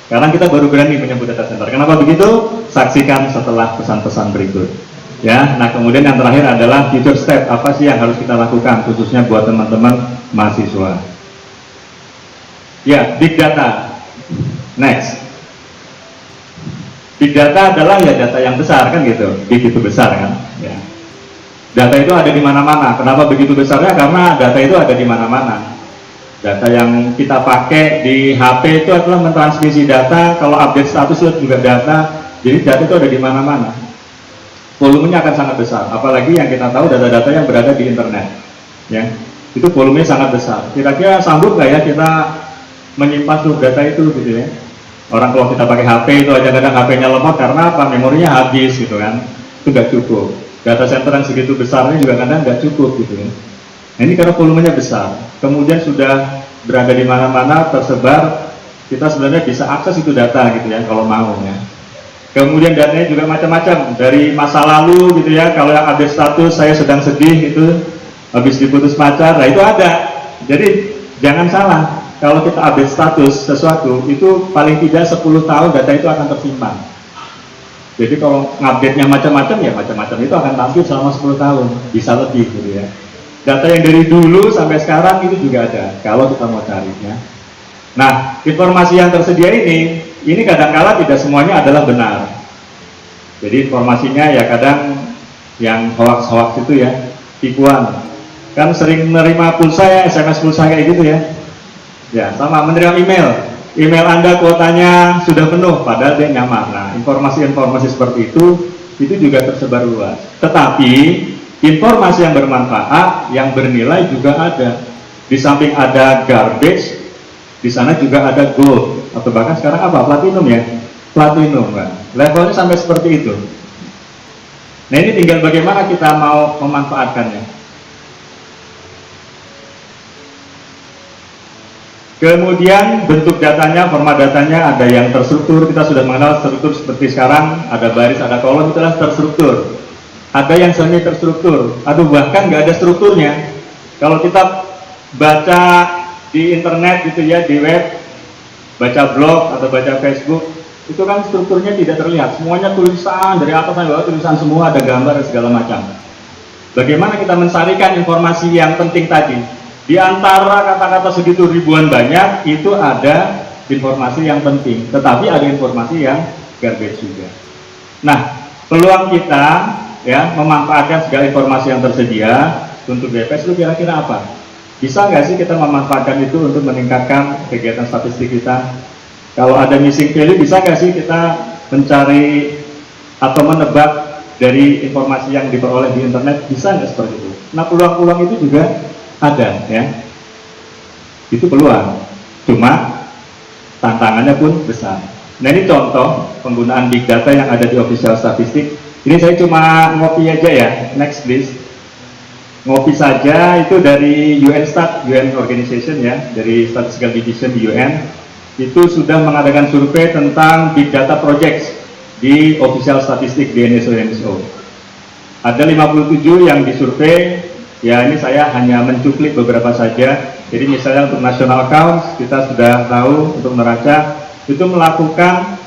Sekarang kita baru berani menyebut data center. Kenapa begitu? Saksikan setelah pesan-pesan berikut. Ya, nah kemudian yang terakhir adalah future step, apa sih yang harus kita lakukan khususnya buat teman-teman mahasiswa. Ya, big data. Next. Big data adalah ya data yang besar kan gitu. Big itu besar kan. Ya. Data itu ada di mana-mana. Kenapa begitu besarnya? Karena data itu ada di mana-mana. Data yang kita pakai di HP itu adalah mentransmisi data. Kalau update status itu juga data. Jadi data itu ada di mana-mana. Volumenya akan sangat besar. Apalagi yang kita tahu data-data yang berada di internet. Ya, itu volumenya sangat besar. Kira-kira sanggup nggak ya kita menyimpan seluruh data itu gitu ya. Orang kalau kita pakai HP itu aja kadang HP-nya lemot karena apa? Memorinya habis gitu kan. Itu nggak cukup. Data center yang segitu besarnya juga kadang nggak cukup gitu ya. Nah, ini karena volumenya besar. Kemudian sudah berada di mana-mana tersebar. Kita sebenarnya bisa akses itu data gitu ya kalau mau ya. Kemudian datanya juga macam-macam dari masa lalu gitu ya. Kalau yang update status saya sedang sedih itu habis diputus pacar, nah itu ada. Jadi jangan salah. Kalau kita update status sesuatu, itu paling tidak 10 tahun data itu akan tersimpan. Jadi kalau ngupdate-nya macam-macam, ya macam-macam itu akan tampil selama 10 tahun, bisa lebih gitu ya. Data yang dari dulu sampai sekarang itu juga ada, kalau kita mau carinya. Nah, informasi yang tersedia ini kadang-kala tidak semuanya adalah benar. Jadi informasinya ya kadang yang hoax-hoax itu ya, tipuan. Kan sering menerima pulsa ya, SMS pulsa kayak gitu ya. Ya, sama menerima email Anda kuotanya sudah penuh, padahal dia nyamar. Nah, informasi-informasi seperti itu juga tersebar luas. Tetapi informasi yang bermanfaat, yang bernilai juga ada. Di samping ada garbage, di sana juga ada gold, atau bahkan sekarang apa? Platinum ya? Platinum, Pak. Levelnya sampai seperti itu. Nah, ini tinggal bagaimana kita mau memanfaatkannya. Kemudian bentuk datanya, format datanya ada yang terstruktur. Kita sudah mengenal struktur seperti sekarang, ada baris, ada kolom, itulah terstruktur. Ada yang semi terstruktur, bahkan nggak ada strukturnya. Kalau kita baca di internet gitu ya, di web, baca blog atau baca Facebook, itu kan strukturnya tidak terlihat. Semuanya tulisan, dari atas sampai bawah tulisan semua, ada gambar dan segala macam. Bagaimana kita mensarikan informasi yang penting tadi? Di antara kata-kata segitu ribuan banyak, itu ada informasi yang penting, tetapi ada informasi yang garbage juga. Nah, peluang kita ya memanfaatkan segala informasi yang tersedia untuk BPS itu kira-kira apa? Bisa nggak sih kita memanfaatkan itu untuk meningkatkan kegiatan statistik kita? Kalau ada missing value, bisa nggak sih kita mencari atau menebak dari informasi yang diperoleh di internet? Bisa nggak seperti itu? Nah, peluang-peluang itu juga ada ya, itu peluang, cuma tantangannya pun besar. Nah, ini contoh penggunaan big data yang ada di official statistik. Ini saya cuma ngopi aja ya, next please. Ngopi saja, itu dari UN-STAT, UN Organization ya, dari Statistical Division di UN, itu sudah mengadakan survei tentang big data projects di official statistik di NSO. Ada 57 yang disurvei. Ya, ini saya hanya mencuplik beberapa saja. Jadi misalnya untuk national accounts, kita sudah tahu untuk neraca itu melakukan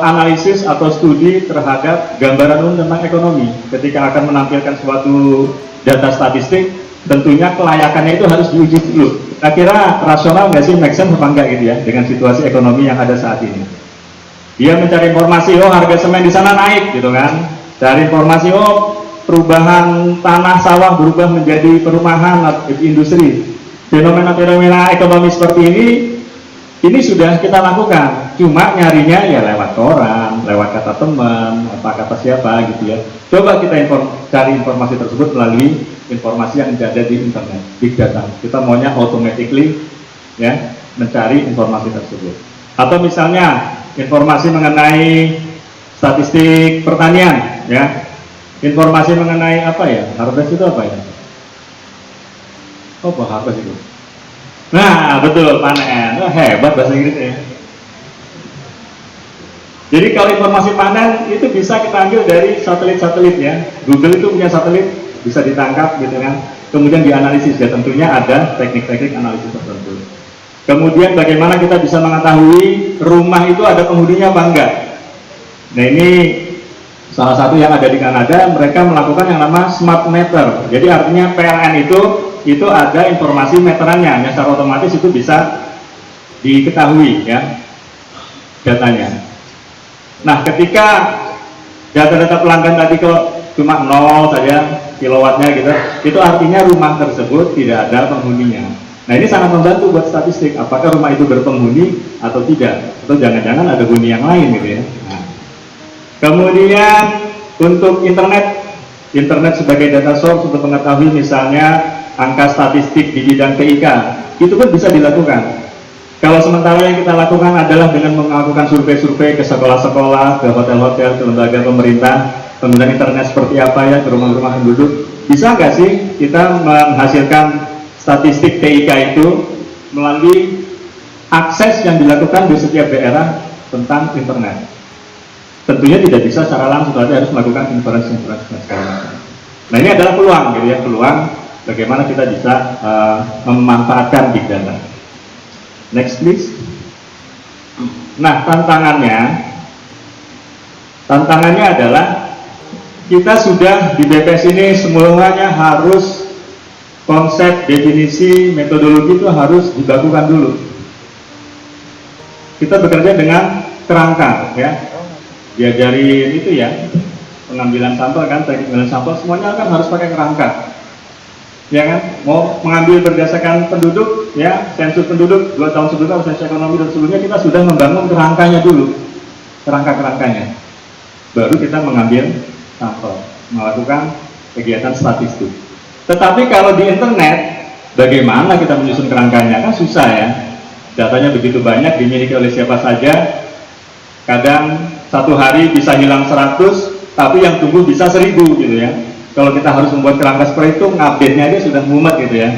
analisis atau studi terhadap gambaran umum tentang ekonomi. Ketika akan menampilkan suatu data statistik, tentunya kelayakannya itu harus diuji dulu. Kira-kira rasional nggak sih, make sense apa enggak gitu ya, dengan situasi ekonomi yang ada saat ini. Dia mencari informasi, oh harga semen di sana naik gitu kan. Cari informasi, oh perubahan tanah sawah berubah menjadi perumahan atau industri. Fenomena-fenomena ekonomi seperti ini sudah kita lakukan. Cuma nyarinya ya lewat koran, lewat kata teman, apa kata siapa gitu ya. Coba kita cari informasi tersebut melalui informasi yang ada di internet, big data. Kita maunya automatically ya mencari informasi tersebut. Atau misalnya informasi mengenai statistik pertanian ya. Informasi mengenai apa ya? Harvest itu apa ya? Oh, harvest itu. Nah, betul, panen. Oh, hebat bahasa Inggrisnya. Jadi kalau informasi panen itu bisa kita ambil dari satelit-satelit ya. Google itu punya satelit, bisa ditangkap gitu kan. Kemudian dianalisis ya, tentunya ada teknik-teknik analisis tertentu. Kemudian bagaimana kita bisa mengetahui rumah itu ada penghuninya apa enggak? Nah, ini salah satu yang ada di Kanada, mereka melakukan yang nama smart meter. Jadi artinya PLN itu ada informasi meterannya, yang secara otomatis itu bisa diketahui ya datanya. Nah, ketika data-data pelanggan tadi kok cuma 0 saja kilowattnya gitu, itu artinya rumah tersebut tidak ada penghuninya. Nah, ini sangat membantu buat statistik, apakah rumah itu berpenghuni atau tidak, atau jangan-jangan ada huni yang lain gitu ya. Nah, kemudian untuk internet sebagai data source untuk mengetahui misalnya angka statistik di bidang TIK, itu pun bisa dilakukan. Kalau sementara yang kita lakukan adalah dengan melakukan survei-survei ke sekolah-sekolah, ke hotel-hotel, ke lembaga pemerintah, penggunaan internet seperti apa ya, ke rumah-rumah penduduk, bisa nggak sih kita menghasilkan statistik TIK itu melalui akses yang dilakukan di setiap daerah tentang internet? Tentunya tidak bisa secara langsung, tapi harus melakukan inference dan segala macam. Nah, ini adalah peluang gitu ya, peluang bagaimana kita bisa memanfaatkan big data. Next please. Nah, tantangannya adalah kita sudah di BPS ini semuanya harus konsep, definisi, metodologi itu harus dibakukan dulu. Kita bekerja dengan kerangka ya. Diajarin itu ya, pengambilan sampel kan, teknik pengambilan sampel semuanya kan harus pakai kerangka. Ya kan, mau mengambil berdasarkan penduduk ya, sensus penduduk 2 tahun sebelumnya, sensus ekonomi dan sebelumnya, kita sudah membangun kerangkanya dulu, kerangkanya baru kita mengambil sampel, melakukan kegiatan statistik. Tetapi kalau di internet, bagaimana kita menyusun kerangkanya? Kan susah ya. Datanya begitu banyak, dimiliki oleh siapa saja. Kadang satu hari bisa hilang 100, tapi yang tumbuh bisa 1000 gitu ya. Kalau kita harus membuat kerangka seperti itu, ngupdate-nya aja sudah mumet gitu ya.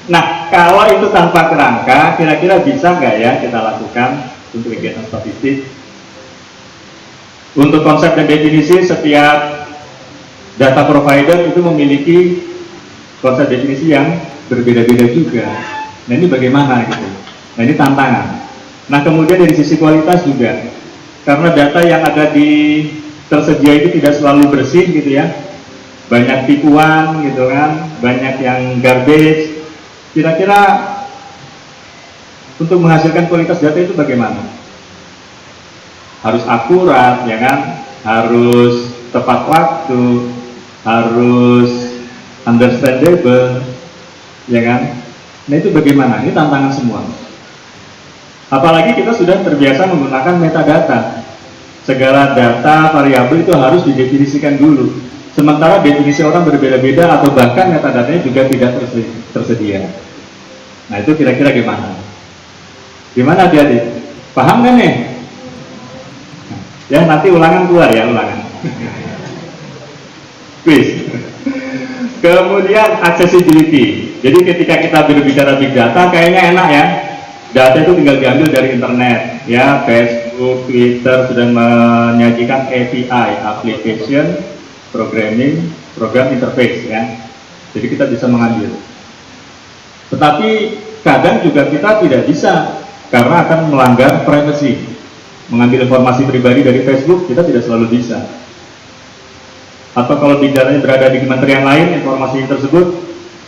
Nah, kalau itu tanpa kerangka, kira-kira bisa nggak ya kita lakukan untuk kegiatan statistik? Untuk konsep dan definisi, setiap data provider itu memiliki konsep definisi yang berbeda-beda juga. Nah, ini bagaimana gitu? Nah, ini tantangan. Nah, kemudian dari sisi kualitas juga, karena data yang ada di tersedia itu tidak selalu bersih gitu ya, banyak tipuan gitu kan, banyak yang garbage. Kira-kira untuk menghasilkan kualitas data itu bagaimana? Harus akurat ya kan, harus tepat waktu, harus understandable ya kan. Nah, itu bagaimana? Ini tantangan semua. Apalagi kita sudah terbiasa menggunakan metadata. Segala data variabel itu harus didefinisikan dulu. Sementara definisi orang berbeda-beda atau bahkan metadatanya juga tidak tersedia. Nah, itu kira-kira gimana? Gimana adik-adik? Paham kan nih? Ya, nanti ulangan keluar ya, ulangan. Quiz. Kemudian accessibility. Jadi ketika kita berbicara big data, kayaknya enak ya. Data itu tinggal diambil dari internet, ya. Facebook, Twitter sudah menyajikan API, application programming, program interface, ya. Jadi kita bisa mengambil. Tetapi kadang juga kita tidak bisa karena akan melanggar privacy. Mengambil informasi pribadi dari Facebook kita tidak selalu bisa. Atau kalau big datanya berada di kementerian lain, informasi tersebut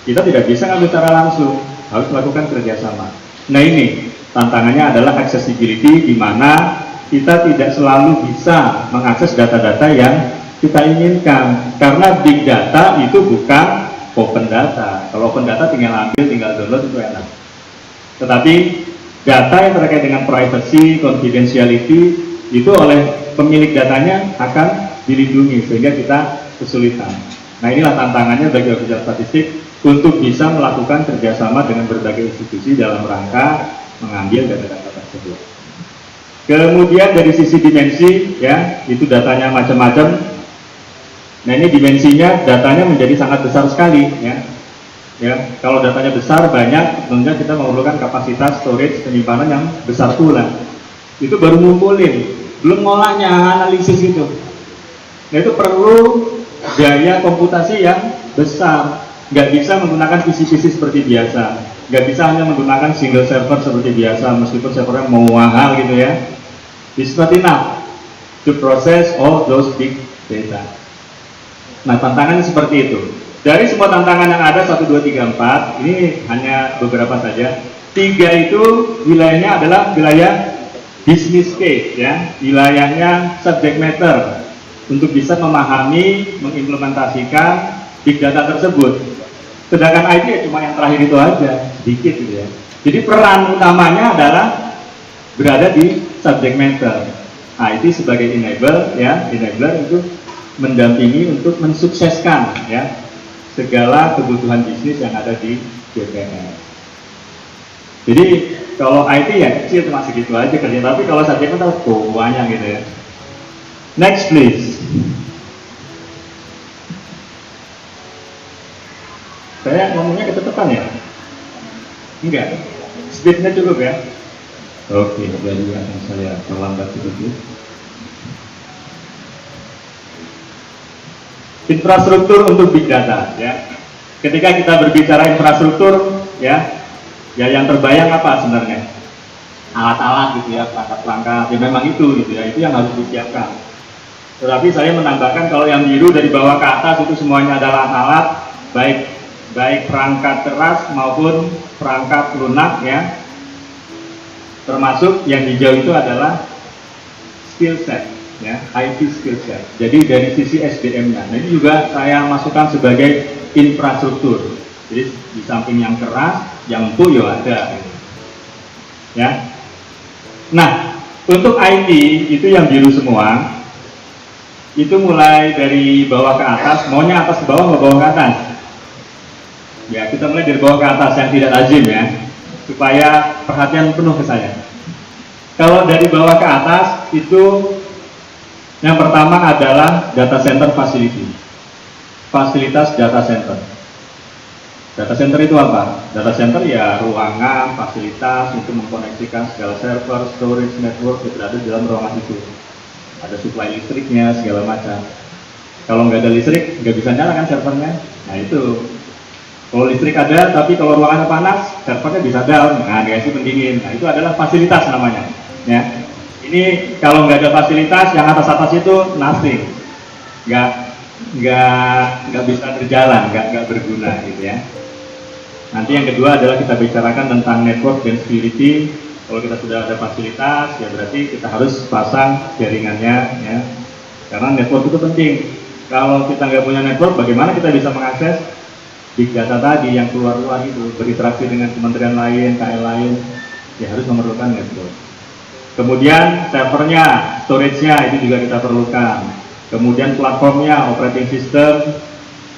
kita tidak bisa ngambil secara langsung, harus melakukan kerjasama. Nah, ini tantangannya adalah accessibility, di mana kita tidak selalu bisa mengakses data-data yang kita inginkan, karena big data itu bukan open data. Kalau open data tinggal ambil, tinggal download, itu enak. Tetapi data yang terkait dengan privacy, confidentiality, itu oleh pemilik datanya akan dilindungi, sehingga kita kesulitan. Nah, inilah tantangannya bagi ofisial statistik untuk bisa melakukan kerjasama dengan berbagai institusi dalam rangka mengambil data-data tersebut. Kemudian dari sisi dimensi, ya, itu datanya macam-macam. Nah, ini dimensinya, datanya menjadi sangat besar sekali, ya. Ya, kalau datanya besar banyak, tentunya kita memerlukan kapasitas storage penyimpanan yang besar pula. Itu baru ngumpulin, belum ngolahnya, analisis itu. Nah, itu perlu daya komputasi yang besar. Nggak bisa menggunakan PC-PC seperti biasa, nggak bisa hanya menggunakan single server seperti biasa, meskipun servernya mau mahal gitu ya. It's not enough to process all those big data. Nah, tantangannya seperti itu. Dari semua tantangan yang ada 1, 2, 3, 4, ini hanya beberapa saja. 3 itu wilayahnya adalah wilayah business case, ya, wilayahnya subject matter untuk bisa memahami, mengimplementasikan big data tersebut. Sedangkan IT ya cuma yang terakhir itu aja, sedikit gitu ya. Jadi peran utamanya adalah berada di subject matter. IT sebagai enabler, ya, enabler itu mendampingi untuk mensukseskan, ya, segala kebutuhan bisnis yang ada di BPS. Jadi kalau IT ya kecil cuma segitu aja kerja, tapi kalau subject matter banyak gitu ya. Next please. Saya ngomongnya kecepatan ya? Enggak? Speednya cukup ya? Oke, jadi akan saya perlambat sedikit. Infrastruktur untuk big data, ya. Ketika kita berbicara infrastruktur, ya yang terbayang apa sebenarnya? Alat-alat gitu ya, perangkat-perangkat, ya memang itu gitu ya, itu yang harus disiapkan. Tetapi saya menambahkan kalau yang biru dari bawah ke atas itu semuanya adalah alat, baik perangkat keras maupun perangkat lunak, ya. Termasuk yang hijau itu adalah skill set, ya, IT skill set. Jadi dari sisi SDM-nya. Nah, ini juga saya masukkan sebagai infrastruktur. Jadi di samping yang keras, yang empuk ya ada. Ya. Nah, untuk IT itu yang biru semua. Itu mulai dari bawah ke atas, maunya atas ke bawah, ke bawah ke atas. Ya, kita mulai dari bawah ke atas yang tidak lazim ya, supaya perhatian penuh ke saya. Kalau dari bawah ke atas itu yang pertama adalah data center facility, fasilitas data center. Data center itu apa? Data center ya ruangan, fasilitas untuk mengkoneksikan segala server, storage, network yang berada di dalam ruangan itu. Ada supply listriknya, segala macam. Kalau nggak ada listrik, nggak bisa nyala kan servernya. Nah itu. Kalau listrik ada, tapi kalau ruangannya panas, servernya bisa down. Nah, dikasih pendingin. Nah itu adalah fasilitas namanya. Ya. Ini kalau nggak ada fasilitas, yang atas-atas itu nothing. Nggak bisa berjalan, nggak berguna gitu ya. Nanti yang kedua adalah kita bicarakan tentang network dan security. Kalau kita sudah ada fasilitas, ya berarti kita harus pasang jaringannya, ya. Karena network itu penting. Kalau kita nggak punya network, bagaimana kita bisa mengakses big data tadi yang keluar-keluar itu, berinteraksi dengan kementerian lain, KL lain, ya harus memerlukan network. Kemudian servernya, storage-nya itu juga kita perlukan. Kemudian platformnya, operating system,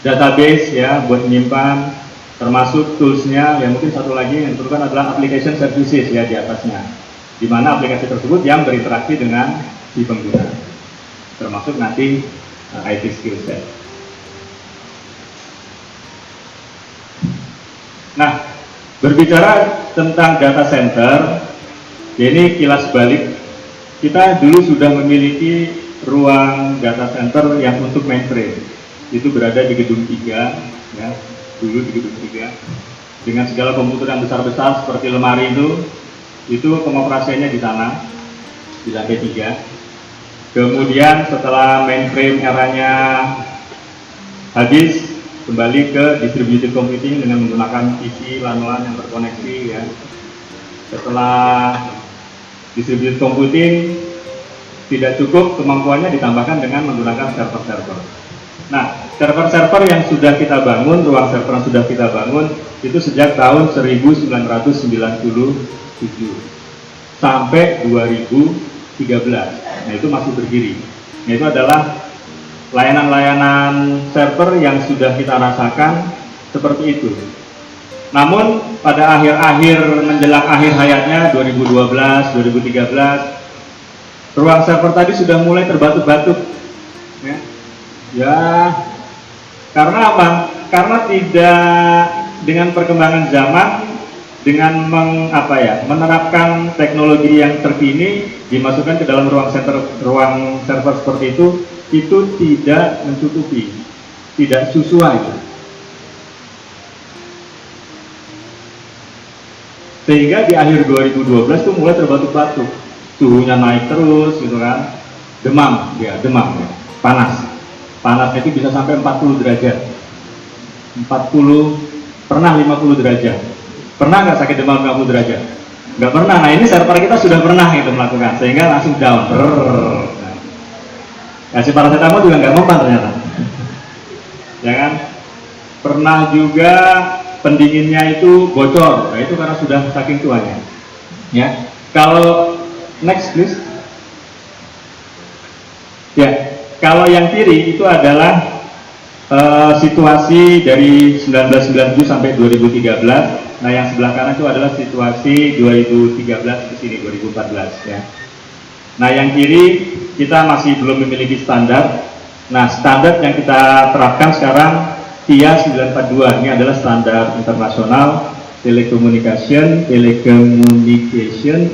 database ya buat menyimpan, termasuk toolsnya. Ya mungkin satu lagi yang diperlukan adalah application services ya di atasnya, di mana aplikasi tersebut yang berinteraksi dengan si pengguna, termasuk nanti IT skill set. Nah, berbicara tentang data center, ya ini kilas balik. Kita dulu sudah memiliki ruang data center yang untuk mainframe. Itu berada di gedung 3, ya, dulu di gedung 3. Dengan segala komputer yang besar-besar seperti lemari itu pengoperasiannya di sana, di lantai 3. Kemudian setelah mainframe eranya habis, kembali ke distributed computing dengan menggunakan PC LAN-LAN yang terkoneksi ya. Setelah distributed computing tidak cukup kemampuannya, ditambahkan dengan menggunakan server-server. Nah, server-server yang sudah kita bangun, ruang server yang sudah kita bangun itu sejak tahun 1997 sampai 2013. Nah, itu masih berdiri. Nah, itu adalah layanan-layanan server yang sudah kita rasakan seperti itu. Namun pada akhir-akhir menjelang akhir hayatnya 2012, 2013, ruang server tadi sudah mulai terbatuk-batuk. Ya, karena apa? Karena tidak dengan perkembangan zaman, dengan menerapkan teknologi yang terkini dimasukkan ke dalam ruang server seperti itu tidak mencukupi, tidak sesuai. Sehingga di akhir 2012 itu mulai terbatuk-batuk, suhunya naik terus gitu kan, demam ya, panasnya itu bisa sampai 40 derajat, 40, pernah 50 derajat. Pernah nggak sakit demam 50 derajat? Nggak pernah. Nah ini server kita sudah pernah itu melakukan, sehingga langsung down. Kasih paracetamol juga nggak mempan ternyata. Ya kan? Pernah juga pendinginnya itu bocor. Nah itu karena sudah saking tuanya. Ya. Kalau next please. Ya. Kalau yang kiri itu adalah situasi dari 1997 sampai 2013. Nah yang sebelah kanan itu adalah situasi 2013 ke sini 2014 ya. Nah yang kiri kita masih belum memiliki standar. Nah standar yang kita terapkan sekarang TIA 942, ini adalah standar internasional Telecommunication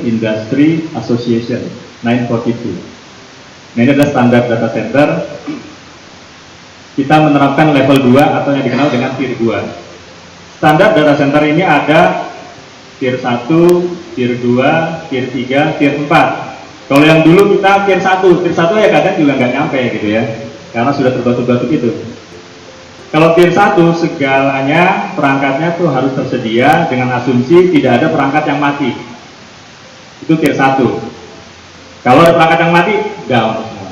Industry Association 942. Nah ini adalah standar data center. Kita menerapkan level 2 atau yang dikenal dengan tier 2. Standar data center ini ada tier 1, tier 2, tier 3, tier 4. Kalau yang dulu kita tier 1 ya kadang juga nggak nyampe gitu ya, karena sudah terbatuk-batuk itu. Kalau tier 1 segalanya perangkatnya tuh harus tersedia dengan asumsi tidak ada perangkat yang mati. Itu tier 1. Kalau ada perangkat yang mati, down semua.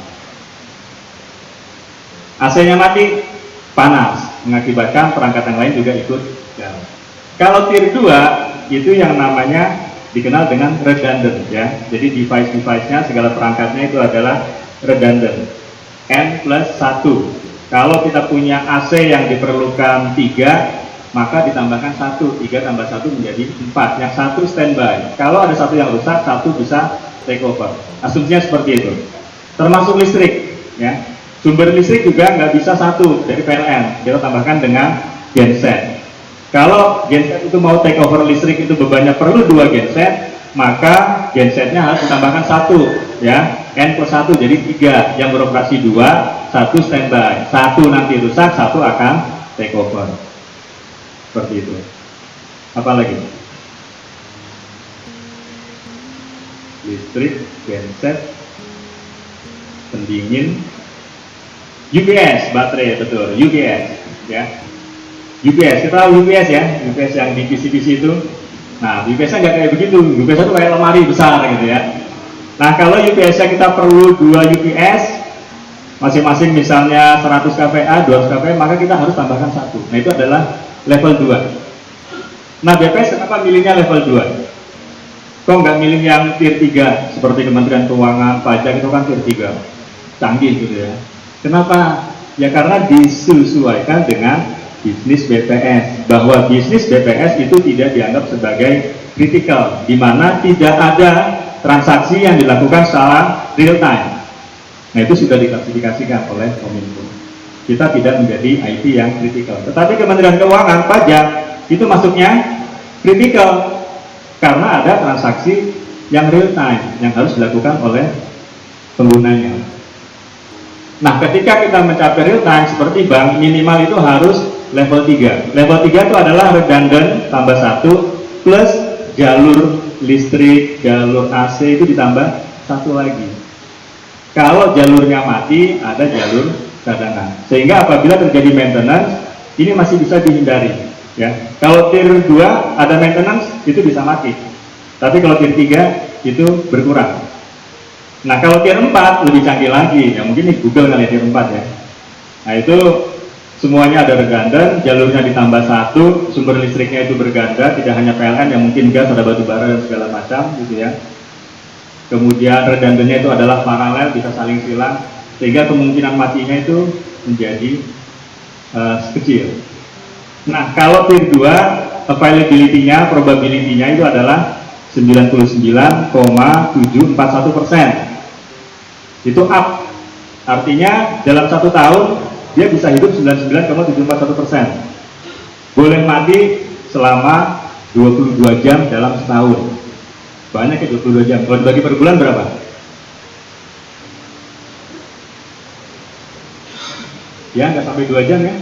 AC-nya mati, panas, mengakibatkan perangkat yang lain juga ikut down. Kalau tier 2 itu yang namanya dikenal dengan redundant ya. Jadi device-nya segala perangkatnya itu adalah redundant. N+1. Kalau kita punya AC yang diperlukan 3, maka ditambahkan 1, 3 tambah 1 menjadi 4, yang 1 standby. Kalau ada 1 yang rusak, 1 bisa take over. Asumsinya seperti itu. Termasuk listrik, ya. Sumber listrik juga nggak bisa 1 dari PLN, kita tambahkan dengan genset. Kalau genset itu mau take over listrik, itu bebannya perlu 2 genset, maka gensetnya harus ditambahkan 1, ya, N plus 1 jadi 3, yang beroperasi 2, 1 standby, 1 nanti rusak, 1 akan take over. Seperti itu. Apa lagi? Listrik, genset, pendingin, UPS, baterai, betul, UPS, ya. UPS, kita tahu UPS ya, UPS yang di PC-PC itu. Nah, UPS-nya nggak kayak begitu, UPS itu kayak lemari besar gitu ya. Nah, kalau UPS-nya kita perlu 2 UPS, masing-masing misalnya 100 kVA, 200 kVA, maka kita harus tambahkan 1. Nah, itu adalah level 2. Nah, BPS kenapa milihnya level 2? Kok nggak milih yang tier 3, seperti Kementerian Keuangan, pajak itu kan tier 3, canggih gitu ya. Kenapa? Ya karena disesuaikan dengan bisnis BPS, bahwa bisnis BPS itu tidak dianggap sebagai kritikal, di mana tidak ada transaksi yang dilakukan secara real time. Nah, itu sudah diklasifikasikan oleh Kominfo. Kita tidak menjadi IT yang kritikal. Tetapi Kementerian Keuangan, pajak itu masuknya kritikal karena ada transaksi yang real time yang harus dilakukan oleh penggunanya. Nah, ketika kita mencapai real time seperti bank, minimal itu harus level 3. Level 3 itu adalah redundant tambah 1 plus jalur listrik, jalur AC itu ditambah 1 lagi. Kalau jalurnya mati, ada jalur cadangan. Sehingga apabila terjadi maintenance, ini masih bisa dihindari. Ya. Kalau tier 2 ada maintenance, itu bisa mati. Tapi kalau tier 3 itu berkurang. Nah, kalau tier 4 lebih canggih lagi. Ya mungkin di Google kali tier 4 ya. Nah, itu semuanya ada redundant, jalurnya ditambah 1, sumber listriknya itu berganda, tidak hanya PLN, yang mungkin gas, ada batu bara dan segala macam gitu ya. Kemudian redundantnya itu adalah paralel, bisa saling silang, sehingga kemungkinan matinya itu menjadi kecil. Nah, kalau tier 2 availability-nya, probability-nya itu adalah 99,741%. Itu up. Artinya dalam 1 tahun dia bisa hidup 99,741%. Boleh mati selama 22 jam dalam setahun. Banyak ya 22 jam. Kalau dibagi per bulan berapa? Ya, nggak sampai 2 jam ya.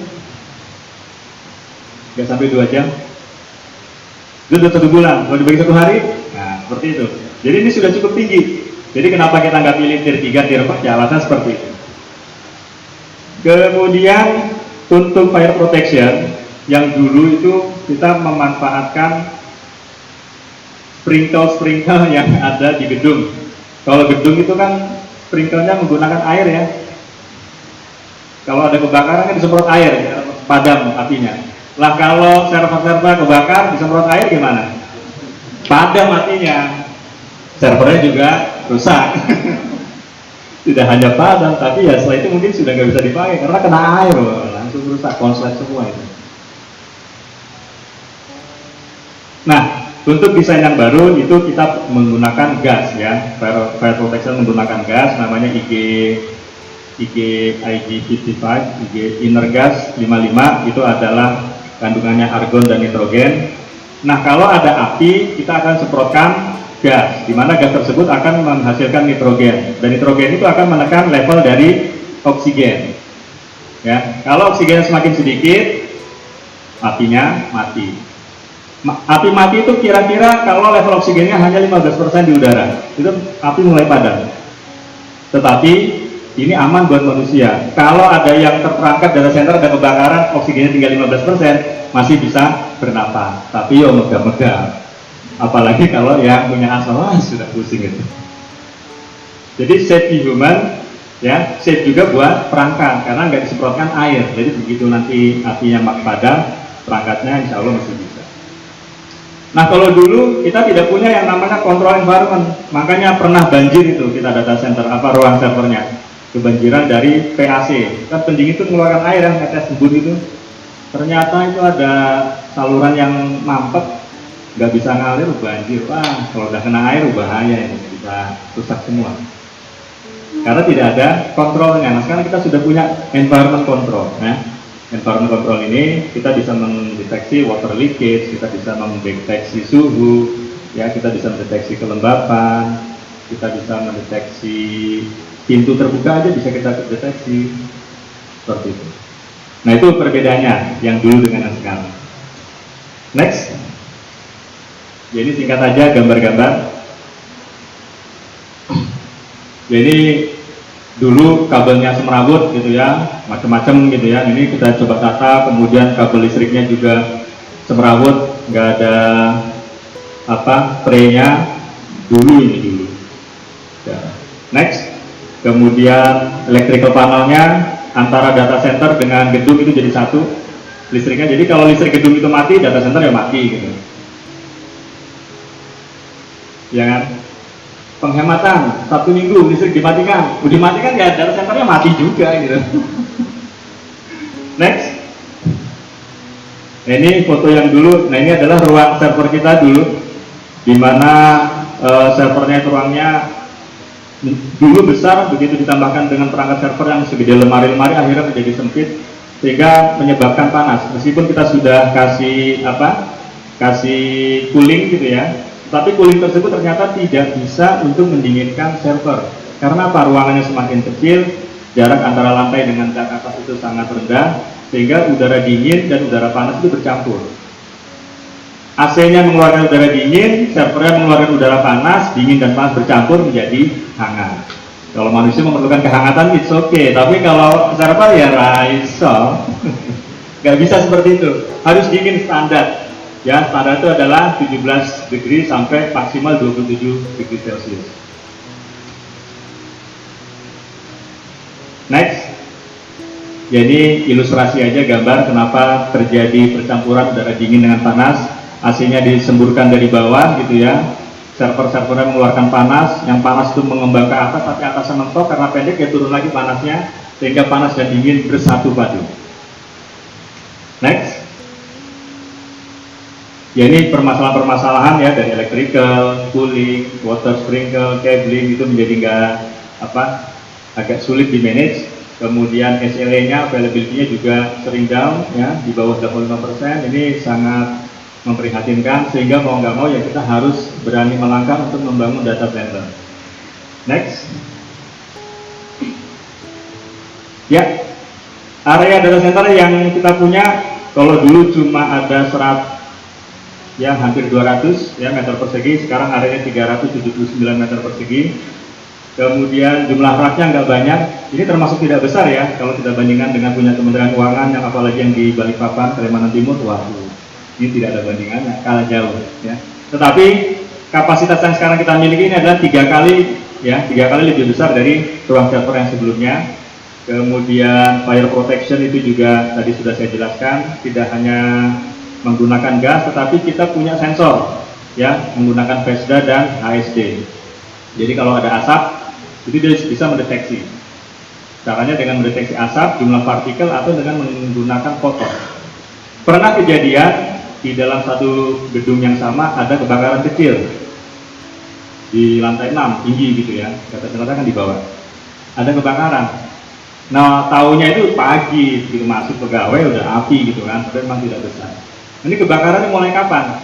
Nggak sampai 2 jam. Itu udah 1 bulan. Kalau dibagi 1 hari, nah seperti itu. Jadi ini sudah cukup tinggi. Jadi kenapa kita nggak pilih tier 3, tier 4? Ya alasan seperti itu. Kemudian untuk fire protection, yang dulu itu kita memanfaatkan sprinkle yang ada di gedung. Kalau gedung itu kan sprinkle-nya menggunakan air ya. Kalau ada kebakaran kan disemprot air, ya, padam apinya. Lah kalau server-server kebakar disemprot air gimana? Padam apinya. Servernya juga rusak. Tidak hanya padam, tapi ya setelah itu mungkin sudah nggak bisa dipakai karena kena air loh, langsung rusak, konslet semua itu. Nah, untuk desain yang baru itu kita menggunakan gas ya, fire protection menggunakan gas, namanya IG55, IG inner gas 55, itu adalah kandungannya argon dan nitrogen. Nah, kalau ada api kita akan semprotkan gas, di mana gas tersebut akan menghasilkan nitrogen, dan nitrogen itu akan menekan level dari oksigen. Ya, kalau oksigen semakin sedikit, apinya mati. Api mati itu kira-kira kalau level oksigennya hanya 15% di udara, itu api mulai padam. Tetapi ini aman buat manusia. Kalau ada yang terperangkap data center, ada kebakaran, oksigennya tinggal 15%, masih bisa bernapas. Tapi yo megah-megah. Apalagi kalau yang punya asma sudah pusing gitu. Jadi safety human ya, safe juga buat perangkat karena nggak disemprotkan air. Jadi begitu nanti apinya padam, perangkatnya insya Allah masih bisa. Nah, kalau dulu kita tidak punya yang namanya control environment, makanya pernah banjir itu kita data center ruang servernya kebanjiran dari PAC. Kan pendingin itu mengeluarkan air yang tetes embun itu. Ternyata itu ada saluran yang mampet, nggak bisa ngalir, banjir. Wah, kalau udah kena air bahaya ini, bisa rusak semua. Karena tidak ada kontrolnya. Nah, sekarang kita sudah punya environment control. Ya. Environment control ini kita bisa mendeteksi water leakage, kita bisa mendeteksi suhu, ya, kita bisa mendeteksi kelembapan, kita bisa mendeteksi pintu terbuka aja bisa kita deteksi seperti itu. Nah, itu perbedaannya yang dulu dengan yang sekarang. Next. Jadi singkat aja gambar-gambar. Jadi dulu kabelnya semrawut gitu ya, macam-macam gitu ya. Ini kita coba tata, kemudian kabel listriknya juga semrawut, nggak ada traynya dulu ini dulu. Ya. Next, kemudian electrical panelnya antara data center dengan gedung itu jadi satu listriknya. Jadi kalau listrik gedung itu mati, data center ya mati gitu. Ya kan? Penghematan 1 minggu listrik dimatikan, udah dimatikan ya data centernya mati juga gitu. Next, nah, ini foto yang dulu. Nah, ini adalah ruang server kita dulu, dimana servernya itu ruangnya dulu besar, begitu ditambahkan dengan perangkat server yang segede lemari-lemari akhirnya menjadi sempit sehingga menyebabkan panas. Meskipun kita sudah kasih cooling gitu ya, tapi cooling tersebut ternyata tidak bisa untuk mendinginkan server. Karena apa? Ruangannya semakin kecil, jarak antara lantai dengan cat atas itu sangat rendah, sehingga udara dingin dan udara panas itu bercampur. AC-nya mengeluarkan udara dingin, servernya mengeluarkan udara panas, dingin dan panas bercampur menjadi hangat. Kalau manusia memerlukan kehangatan, it's okay. Tapi kalau server ya raiso, nggak bisa seperti itu. Harus dingin standar. Ya, standar itu adalah 17 degree sampai maksimal 27 degree Celcius. Next. Jadi ilustrasi aja gambar kenapa terjadi percampuran udara dingin dengan panas. AC-nya disemburkan dari bawah gitu ya. Server-servernya mengeluarkan panas, yang panas itu mengembang ke atas, tapi atasnya mentok karena pendek ya turun lagi panasnya, sehingga panas dan dingin bersatu padu. Next. Ya, ini permasalahan-permasalahan ya dari electrical, cooling, water sprinkle, cabling itu menjadi agak sulit di manage. Kemudian SLA-nya, availability-nya juga sering down ya, di bawah 85%. Ini sangat memprihatinkan sehingga mau nggak mau ya kita harus berani melangkah untuk membangun data center. Next. Ya, area data center yang kita punya kalau dulu cuma ada hampir 200 ya meter persegi, sekarang areanya 379 meter persegi. Kemudian jumlah raknya nggak banyak, ini termasuk tidak besar ya kalau kita bandingkan dengan punya Kementerian Keuangan yang apalagi yang di Balikpapan, Kalimantan Timur, waduh, ini tidak ada bandingannya, kalah jauh ya. Tetapi kapasitas yang sekarang kita miliki ini adalah 3 kali lebih besar dari ruang server yang sebelumnya. Kemudian fire protection itu juga tadi sudah saya jelaskan, tidak hanya menggunakan gas, tetapi kita punya sensor ya, menggunakan VESDA dan ASD. Jadi kalau ada asap itu dia bisa mendeteksi. Caranya dengan mendeteksi asap, jumlah partikel, atau dengan menggunakan foton. Pernah kejadian di dalam satu gedung yang sama ada kebakaran kecil di lantai 6 tinggi gitu ya, kata-kata kan di bawah ada kebakaran. Nah, taunya itu pagi gitu, masuk pegawai udah api gitu kan, tapi memang tidak besar. Ini kebakarannya mulai kapan?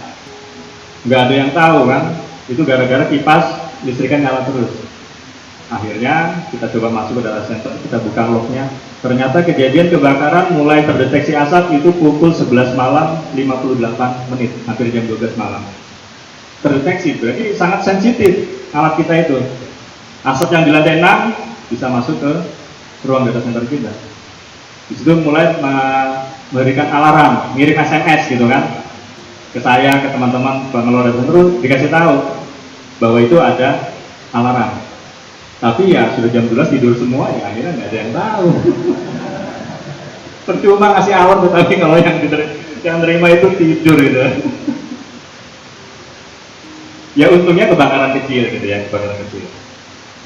Nggak ada yang tahu kan, itu gara-gara kipas listrikan nyala terus. Akhirnya kita coba masuk ke data center, kita buka lognya, ternyata kejadian kebakaran mulai terdeteksi asap itu pukul 11 malam 58 menit, hampir jam 12 malam. Terdeteksi, berarti sangat sensitif alat kita itu. Asap yang di lantai 6 bisa masuk ke ruang data center kita. Di situ mulai memberikan alarm, ngirim SMS gitu kan, ke saya, ke teman-teman pengelola data center, dikasih tahu bahwa itu ada alarm. Tapi ya sudah jam 12 tidur semua, ya akhirnya nggak ada yang tahu. Percuma ngasih alarm, tetapi kalau yang terima itu tidur gitu. Ya untungnya kebakaran kecil gitu ya, kebakaran kecil.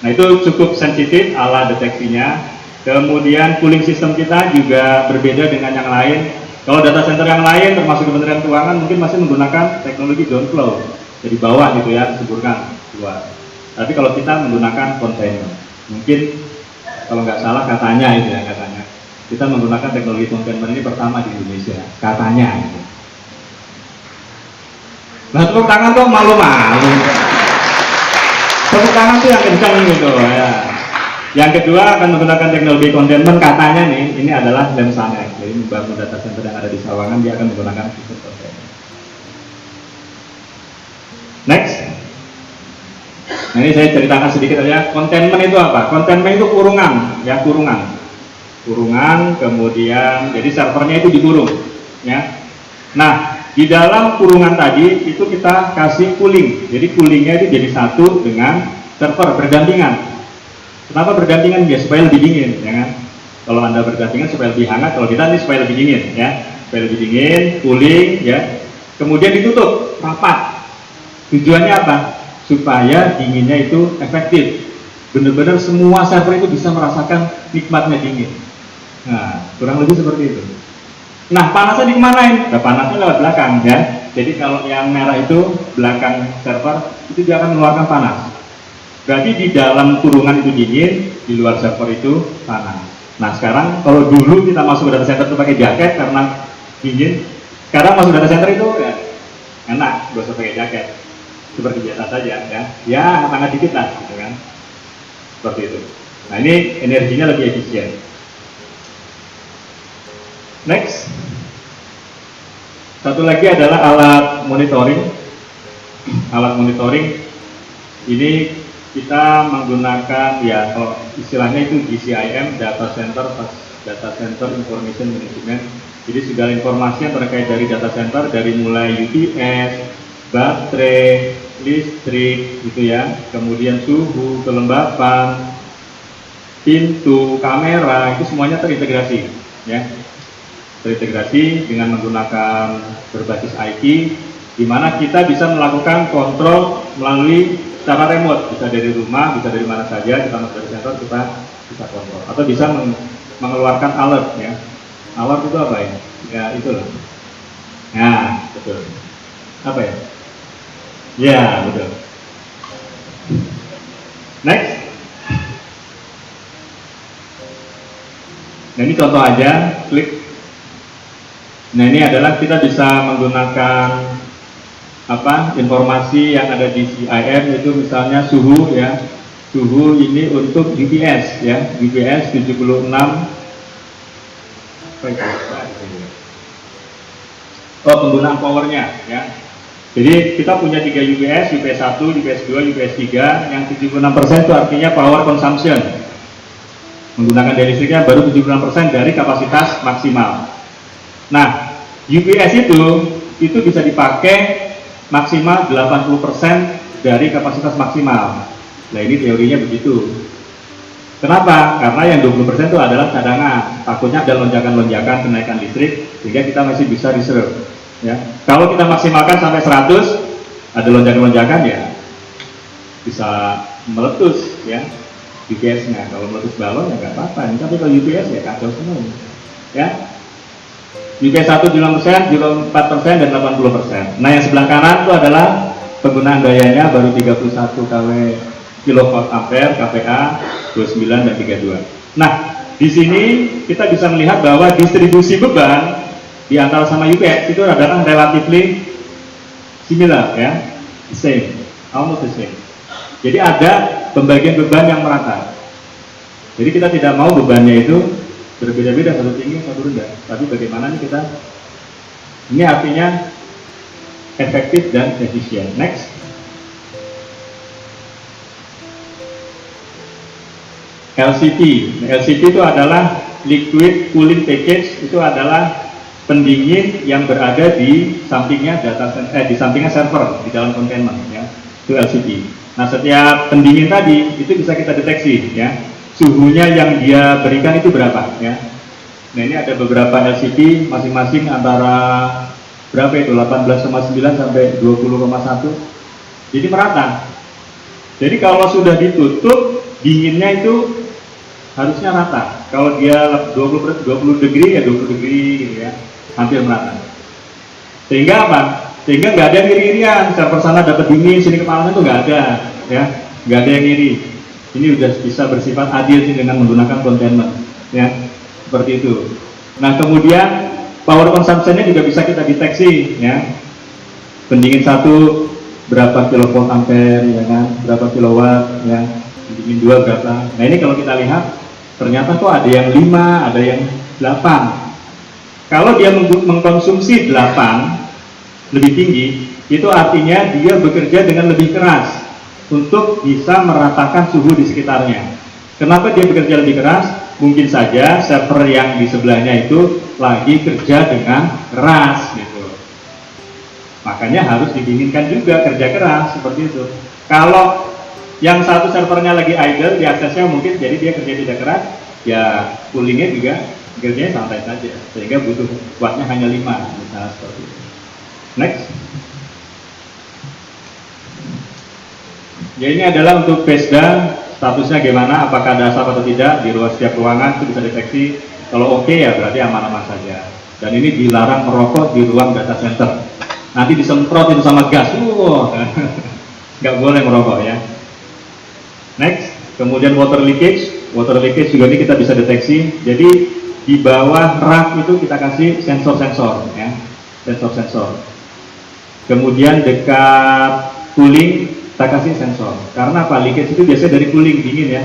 Nah itu cukup sensitif alat deteksinya. Kemudian cooling system kita juga berbeda dengan yang lain. Kalau data center yang lain termasuk Kementerian Keuangan mungkin masih menggunakan teknologi downflow dari bawah gitu ya, diseburkan keluar. Tapi kalau kita menggunakan container, mungkin kalau nggak salah katanya itu ya, katanya kita menggunakan teknologi container ini pertama di Indonesia, katanya gitu. Nah, tepuk tangan kok malu-malu. Tepuk tangan tuh yang kencang gitu ya. Yang kedua akan menggunakan teknologi containment, katanya nih, ini adalah Lemsanet. Jadi membangun data center yang ada di Sawangan, dia akan menggunakan sistem containment. Next. Nah, ini saya ceritakan sedikit aja. Containment itu apa? Containment itu kurungan, ya, kurungan. Kurungan, kemudian jadi servernya itu dikurung, ya. Nah, di dalam kurungan tadi itu kita kasih cooling. Jadi coolingnya itu jadi satu dengan server berdampingan. Kenapa berdampingan? Ya supaya lebih dingin, ya kan? Kalau Anda berdampingan supaya lebih hangat, kalau kita ini supaya lebih dingin, ya. Supaya lebih dingin, cooling, ya. Kemudian ditutup rapat. Tujuannya apa? Supaya dinginnya itu efektif. Benar-benar semua server itu bisa merasakan nikmatnya dingin. Nah, kurang lebih seperti itu. Nah, panasnya dikemanain? Nah, panasnya lewat belakang, ya. Jadi kalau yang merah itu belakang server, itu dia akan mengeluarkan panas. Berarti di dalam kurungan itu dingin, di luar server itu panas. Nah, sekarang kalau dulu kita masuk ke data center itu pakai jaket karena dingin, sekarang masuk data center itu ya enak, gak usah pakai jaket, seperti biasa saja, ya. Ya, hangat dikit lah, gitu kan. Seperti itu. Nah, ini energinya lebih efisien. Next. Satu lagi adalah alat monitoring. Alat monitoring ini kita menggunakan, ya kalau istilahnya itu DCIM, Data Center Information Management. Jadi segala informasi yang terkait dari data center, dari mulai UPS, baterai, listrik gitu ya, kemudian suhu, kelembapan, pintu, kamera, itu semuanya terintegrasi, ya. Terintegrasi dengan menggunakan berbasis IT, di mana kita bisa melakukan kontrol melalui secara remote, bisa dari rumah, bisa dari mana saja, kita masuk dari sensor, kita bisa kontrol, atau bisa mengeluarkan alert, ya. Alert itu apa ya? Ya itu loh. Nah, betul. Apa ya? Ya, betul. Next. Nah, ini contoh aja, klik. Nah, ini adalah kita bisa menggunakan informasi yang ada di CIM, itu misalnya suhu, ya. Suhu ini untuk UPS, ya. UPS 76. Oh, penggunaan powernya, ya. Jadi kita punya 3 UPS, UPS 1, UPS 2, UPS 3, yang 76% itu artinya power consumption. Menggunakan daya listriknya baru 76% dari kapasitas maksimal. Nah, UPS itu bisa dipakai maksimal 80% dari kapasitas maksimal. Nah, ini teorinya begitu. Kenapa? Karena yang 20% itu adalah cadangan. Takutnya ada lonjakan-lonjakan kenaikan listrik, sehingga kita masih bisa reserve. Ya. Kalau kita maksimalkan sampai 100, ada lonjakan-lonjakan, ya bisa meletus, ya, UPS-nya. Kalau meletus balon ya nggak apa-apa. Tapi kalau UPS ya kacau semua. Ya. UPS 1 76%, 74% dan 80%. Nah, yang sebelah kanan itu adalah penggunaan dayanya baru 31 kilowatt ampere, KPA 29 dan 32. Nah, di sini kita bisa melihat bahwa distribusi beban di antara sama UPS itu adalah relatively similar, ya, the same, almost the same. Jadi ada pembagian beban yang merata. Jadi kita tidak mau bebannya itu berbeda-beda, satu tinggi satu rendah, tapi bagaimana nih kita, ini artinya efektif dan efisien. Next. LCP. LCP itu adalah liquid cooling package, itu adalah pendingin yang berada di sampingnya di sampingnya server di dalam containment, ya. Itu LCP. Nah, setiap pendingin tadi itu bisa kita deteksi, ya. Suhunya yang dia berikan itu berapa, ya. Nah, ini ada beberapa LCP masing-masing antara berapa itu, 18,9 sampai 20,1. Jadi merata. Jadi kalau sudah ditutup, dinginnya itu harusnya rata. Kalau dia 20 degree ya 20 degree gitu, ya. hampir merata. Sehingga apa? Sehingga nggak ada iri-irian, server sana dapat dingin, sini kemalangan itu nggak ada, ya, nggak ada yang iri. Ini udah bisa bersifat adil sih dengan menggunakan containment, ya, seperti itu. Nah kemudian power consumption-nya juga bisa kita deteksi, ya. Pendingin satu berapa kilovolt ampere, ya kan, berapa kilowatt, ya. Pendingin dua berapa. Nah ini kalau kita lihat ternyata kok ada yang 5, ada yang 8. Kalau dia mengkonsumsi 8 lebih tinggi, itu artinya dia bekerja dengan lebih keras untuk bisa meratakan suhu di sekitarnya. Kenapa dia bekerja lebih keras? Mungkin saja server yang di sebelahnya itu lagi kerja dengan keras gitu. Makanya harus didinginkan juga, kerja keras seperti itu. Kalau yang satu servernya lagi idle, diaksesnya mungkin jadi dia kerja tidak keras, ya coolingnya juga kerjanya santai saja, sehingga butuh wattnya hanya 5 misalnya seperti itu. Next. Ya ini adalah untuk PESDA, statusnya gimana, apakah ada asap atau tidak di luar setiap ruangan itu bisa deteksi. Kalau oke ya berarti aman-aman saja. Dan ini dilarang merokok di ruang data center. Nanti disemprot itu sama gas, nggak boleh merokok ya. Next, kemudian water leakage juga ini kita bisa deteksi. Jadi di bawah rak itu kita kasih sensor-sensor ya, sensor-sensor. Kemudian dekat cooling kita kasih sensor. Karena apa? Leakage itu biasanya dari cooling, dingin ya.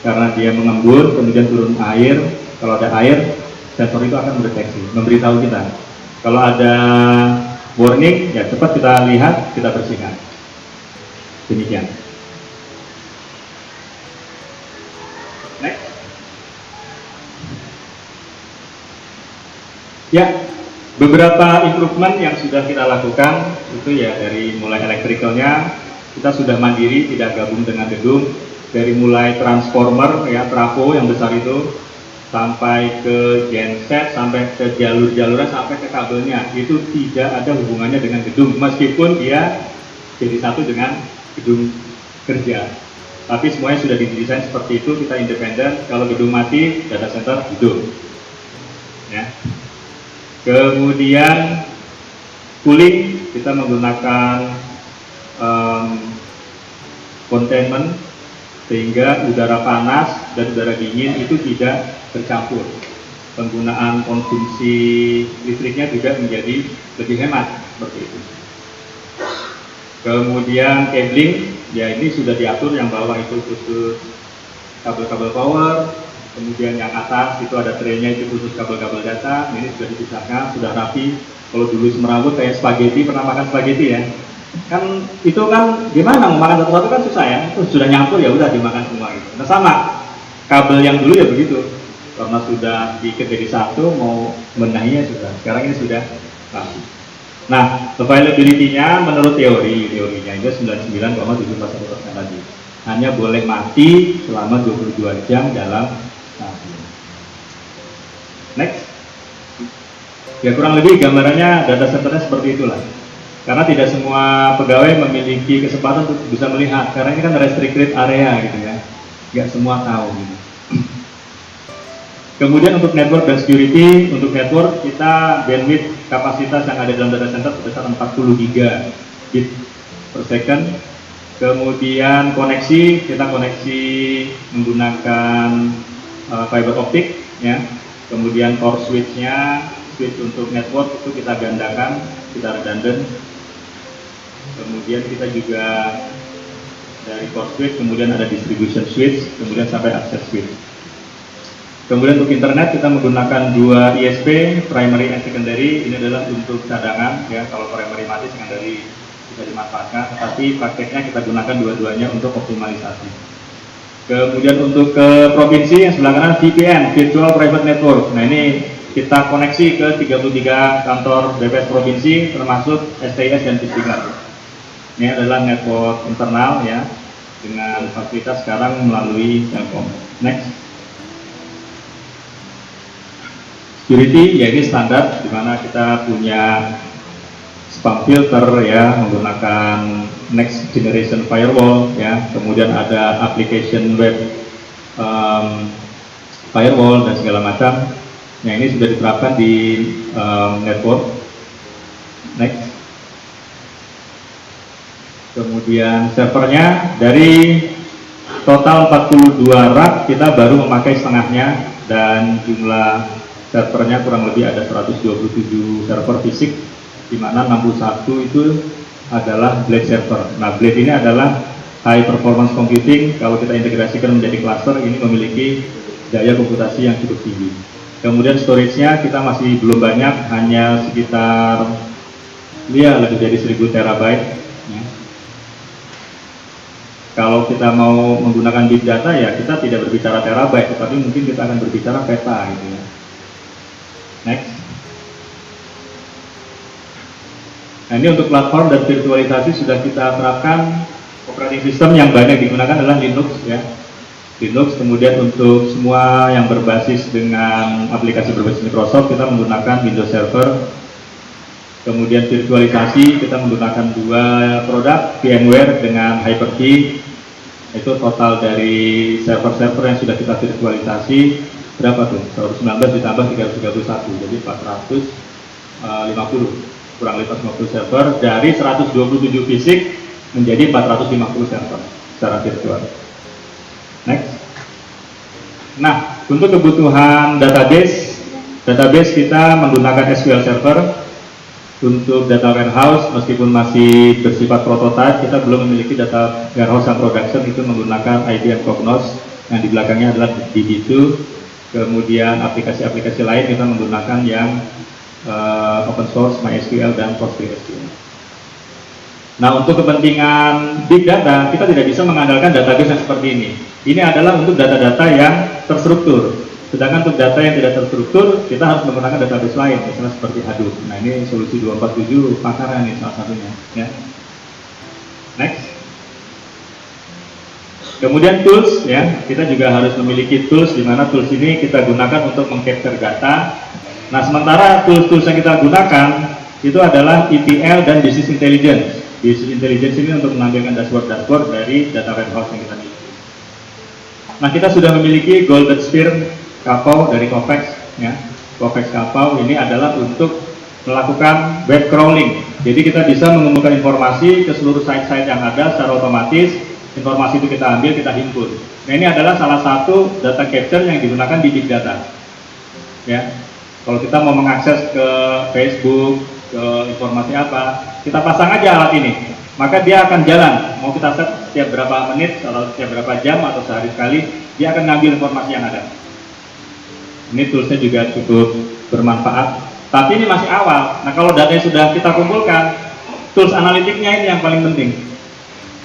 Karena dia mengembun, kemudian turun air. Kalau ada air, sensor itu akan mendeteksi, memberitahu kita. Kalau ada warning, ya cepat kita lihat, kita bersihkan. Demikian. Next. Ya, beberapa improvement yang sudah kita lakukan itu ya dari mulai elektrikalnya kita sudah mandiri, tidak gabung dengan gedung, dari mulai transformer ya, trafo yang besar itu sampai ke genset, sampai ke jalur-jalurnya, sampai ke kabelnya, itu tidak ada hubungannya dengan gedung meskipun dia jadi satu dengan gedung kerja. Tapi semuanya sudah didesain seperti itu, kita independen. Kalau gedung mati, data center hidup. Ya. Kemudian cooling kita menggunakan containment sehingga udara panas dan udara dingin itu tidak bercampur. Penggunaan konsumsi listriknya juga menjadi lebih hemat seperti itu. Kemudian cabling, ya ini sudah diatur, yang bawah itu khusus kabel-kabel power, kemudian yang atas itu ada traynya itu khusus kabel-kabel data. Ini sudah dipisahkan, sudah rapi. Kalau dulu semerawut kayak spaghetti, pernah makan spaghetti ya? Kan itu kan gimana mau makan satu-satu kan susah ya, terus sudah nyampur ya udah dimakan semua gitu. Nah sama kabel yang dulu ya begitu, karena sudah diikat jadi satu, mau benahinya sudah, sekarang ini sudah rapi. Nah availability-nya menurut teorinya itu 99,71% lagi, hanya boleh mati selama 22 jam dalam sehari. Next. Ya kurang lebih gambarannya data centernya seperti itulah. Karena tidak semua pegawai memiliki kesempatan untuk bisa melihat, karena ini kan restricted area gitu ya, nggak semua tahu gitu. Kemudian untuk network dan security, untuk network kita bandwidth kapasitas yang ada dalam data center sebesar 40 gigabit per second. Kemudian koneksi, kita koneksi menggunakan fiber optik ya. Kemudian core switch-nya, switch untuk network itu kita gandakan, kita redundant. Kemudian kita juga dari core switch, kemudian ada distribution switch, kemudian sampai access switch. Kemudian untuk internet kita menggunakan 2 ISP, primary and secondary. Ini adalah untuk cadangan ya, kalau primary mati secondary bisa dimanfaatkan, tapi prakteknya kita gunakan dua-duanya untuk optimalisasi. Kemudian untuk ke provinsi yang sebelah kanan, VPN, Virtual Private Network. Nah ini kita koneksi ke 33 kantor BPS provinsi termasuk STS dan Pusdiklat. Ini adalah network internal ya, dengan fasilitas sekarang melalui Telkom. Next. Security, ya ini standar di mana kita punya spam filter ya, menggunakan next generation firewall ya, kemudian ada application web firewall dan segala macam. Nah, ini sudah diterapkan di network. Next. Kemudian servernya dari total 42 rak kita baru memakai setengahnya, dan jumlah servernya kurang lebih ada 127 server fisik, di mana 61 itu adalah blade server. Nah, blade ini adalah high performance computing. Kalau kita integrasikan menjadi cluster, ini memiliki daya komputasi yang cukup tinggi. Kemudian storage-nya kita masih belum banyak, hanya sekitar lebih dari 1000 terabyte. Ya. Kalau kita mau menggunakan big data, ya kita tidak berbicara terabyte, tetapi mungkin kita akan berbicara peta gitu ya. Next. Nah, ini untuk platform dan virtualisasi sudah kita terapkan. Operating system yang banyak digunakan adalah Linux ya. Linux, kemudian untuk semua yang berbasis dengan aplikasi berbasis Microsoft kita menggunakan Windows Server. Kemudian virtualisasi kita menggunakan 2 produk, VMware dengan Hyper-V. Itu total dari server-server yang sudah kita virtualisasi berapa tuh? 119 ditambah 331, jadi 450, kurang lebih 450 server dari 127 fisik menjadi 450 server secara virtual. Next. Nah, untuk kebutuhan database kita menggunakan SQL Server. Untuk data warehouse, meskipun masih bersifat prototype, kita belum memiliki data warehouse yang production, itu menggunakan IBM Cognos yang di belakangnya adalah DB2. Kemudian aplikasi-aplikasi lain kita menggunakan yang open source, MySQL dan PostgreSQL. Nah, untuk kepentingan big data, kita tidak bisa mengandalkan database yang seperti ini. Ini adalah untuk data-data yang terstruktur. Sedangkan untuk data yang tidak terstruktur, kita harus menggunakan database lain, misalnya seperti Hadoop. Nah, ini solusi 247 Pakara nih salah satunya. Ya. Next. Kemudian tools, ya, kita juga harus memiliki tools, di mana tools ini kita gunakan untuk mengcapture data. Nah, sementara tools-tools yang kita gunakan itu adalah ETL dan Business Intelligence. Business Intelligence ini untuk menampilkan dashboard-dashboard dari data warehouse yang kita miliki. Nah, kita sudah memiliki Golden Sphere Kapau dari Kovex, ya. Kovex Kapau ini adalah untuk melakukan web crawling. Jadi kita bisa mengumpulkan informasi ke seluruh site-site yang ada secara otomatis. Informasi itu kita ambil, kita himpun. Nah, ini adalah salah satu data capture yang digunakan di big data. Ya, kalau kita mau mengakses ke Facebook, ke informasi apa, kita pasang aja alat ini, maka dia akan jalan. Mau kita set setiap berapa menit, atau setiap berapa jam, atau sehari sekali, dia akan ngambil informasi yang ada. Ini toolsnya juga cukup bermanfaat, tapi ini masih awal. Nah, kalau datanya sudah kita kumpulkan, tools analitiknya ini yang paling penting.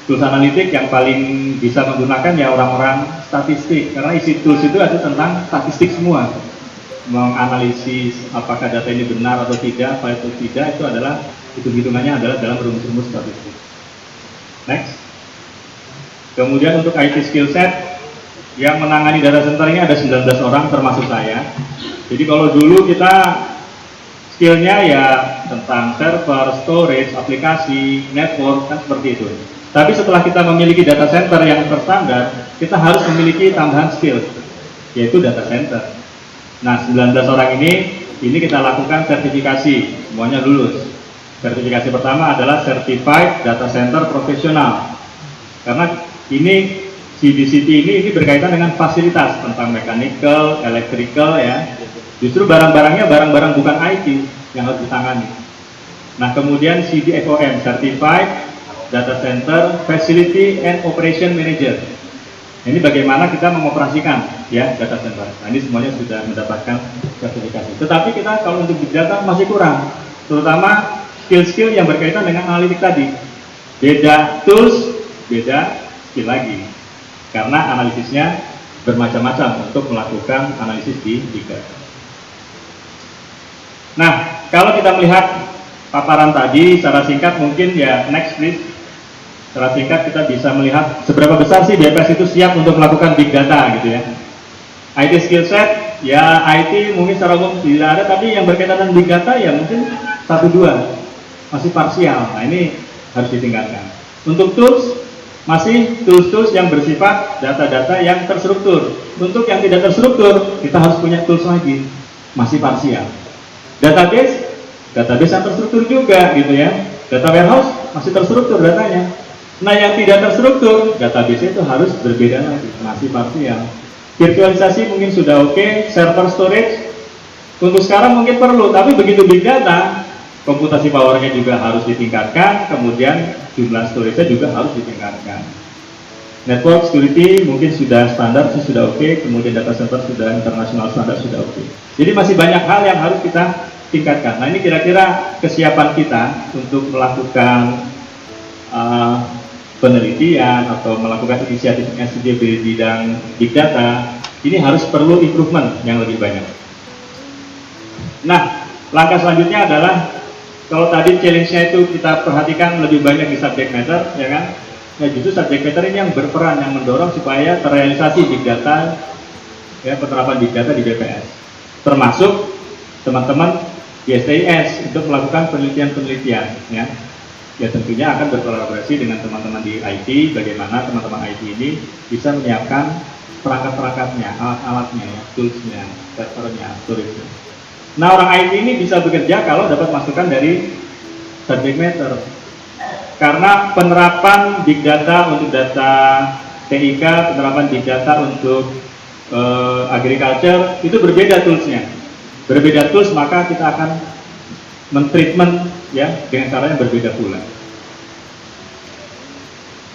Tools analitik yang paling bisa menggunakan ya orang-orang statistik, karena isi tools itu ada tentang statistik semua. Menganalisis apakah data ini benar atau tidak, apa itu tidak, itu adalah hitung-hitungannya adalah dalam rumus-rumus statistik. Next. Kemudian untuk IT skill set, yang menangani data center ini ada 19 orang termasuk saya. Jadi kalau dulu kita skillnya ya tentang server, storage, aplikasi, network, kan seperti itu. Tapi setelah kita memiliki data center yang terstandar, kita harus memiliki tambahan skill, yaitu data center. Nah, 19 orang ini kita lakukan sertifikasi, semuanya lulus. Sertifikasi pertama adalah Certified Data Center Professional. Karena ini CDCT ini berkaitan dengan fasilitas tentang mechanical, electrical ya. Justru barang-barangnya barang-barang bukan IT yang harus ditangani. Nah, kemudian CDFOM, Certified Data Center Facility and Operation Manager. Ini bagaimana kita mengoperasikan ya data center. Nah, ini semuanya sudah mendapatkan sertifikasi. Tetapi kita kalau untuk big data masih kurang, terutama skill-skill yang berkaitan dengan analitik tadi. Beda tools, beda skill lagi. Karena analisisnya bermacam-macam untuk melakukan analisis di big data. Nah, kalau kita melihat paparan tadi secara singkat, mungkin ya next please. Secara singkat kita bisa melihat seberapa besar sih BPS itu siap untuk melakukan big data gitu ya. IT skill set, ya IT mungkin secara umum tidak ada, tapi yang berkaitan dengan big data ya mungkin 1-2 masih parsial. Nah, ini harus ditingkatkan. Untuk tools, masih tools-tools yang bersifat data-data yang terstruktur. Untuk yang tidak terstruktur, kita harus punya tools lagi. masih parsial. Database yang terstruktur juga gitu ya. Data warehouse masih terstruktur datanya. Nah, yang tidak terstruktur, database itu harus berbeda lagi, masih parsial. Virtualisasi mungkin sudah oke, server storage untuk sekarang mungkin perlu, tapi begitu big data, komputasi powernya juga harus ditingkatkan, kemudian jumlah storage-nya juga harus ditingkatkan. Network security mungkin sudah standar sudah oke, kemudian data center sudah internasional standar sudah oke. Jadi masih banyak hal yang harus kita tingkatkan. Nah, ini kira-kira kesiapan kita untuk melakukan penelitian atau melakukan inisiatif di bidang big data. Ini harus perlu improvement yang lebih banyak. Nah, langkah selanjutnya adalah kalau tadi challenge-nya itu kita perhatikan lebih banyak di subject matter, ya kan? Nah, justru subject matter ini yang berperan, yang mendorong supaya terrealisasi big data, ya, penerapan big data di BPS. Termasuk teman-teman di STIS untuk melakukan penelitian-penelitian, ya. Ya, tentunya akan berkolaborasi dengan teman-teman di IT, bagaimana teman-teman IT ini bisa menyiapkan perangkat-perangkatnya, alat-alatnya, ya, toolsnya, servernya, storage-nya. Nah, orang IT ini bisa bekerja kalau dapat masukan dari subject matter. Karena penerapan big data untuk data TIK, penerapan big data untuk agriculture itu berbeda toolsnya. Berbeda tools, maka kita akan mentreatment, ya, dengan cara yang berbeda pula.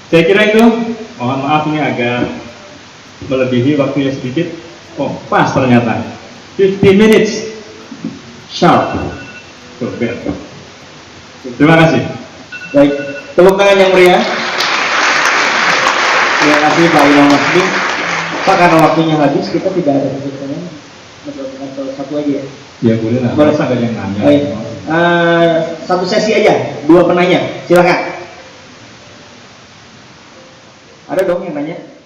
Saya kira itu, mohon maaf ini agak melebihi waktunya sedikit. Oh, pas ternyata 50 minutes sharp. Tuh, terima kasih. Baik, tepuk tangan yang meriah. Terima kasih Pak Imam Masdi. Pak, karena waktunya habis, kita tidak ada pertanyaan. Atau satu lagi ya? Ya boleh lah. Boleh. Masa ada yang nanya. Baik. Satu sesi aja, 2 penanya. Silakan. Ada dong yang nanya?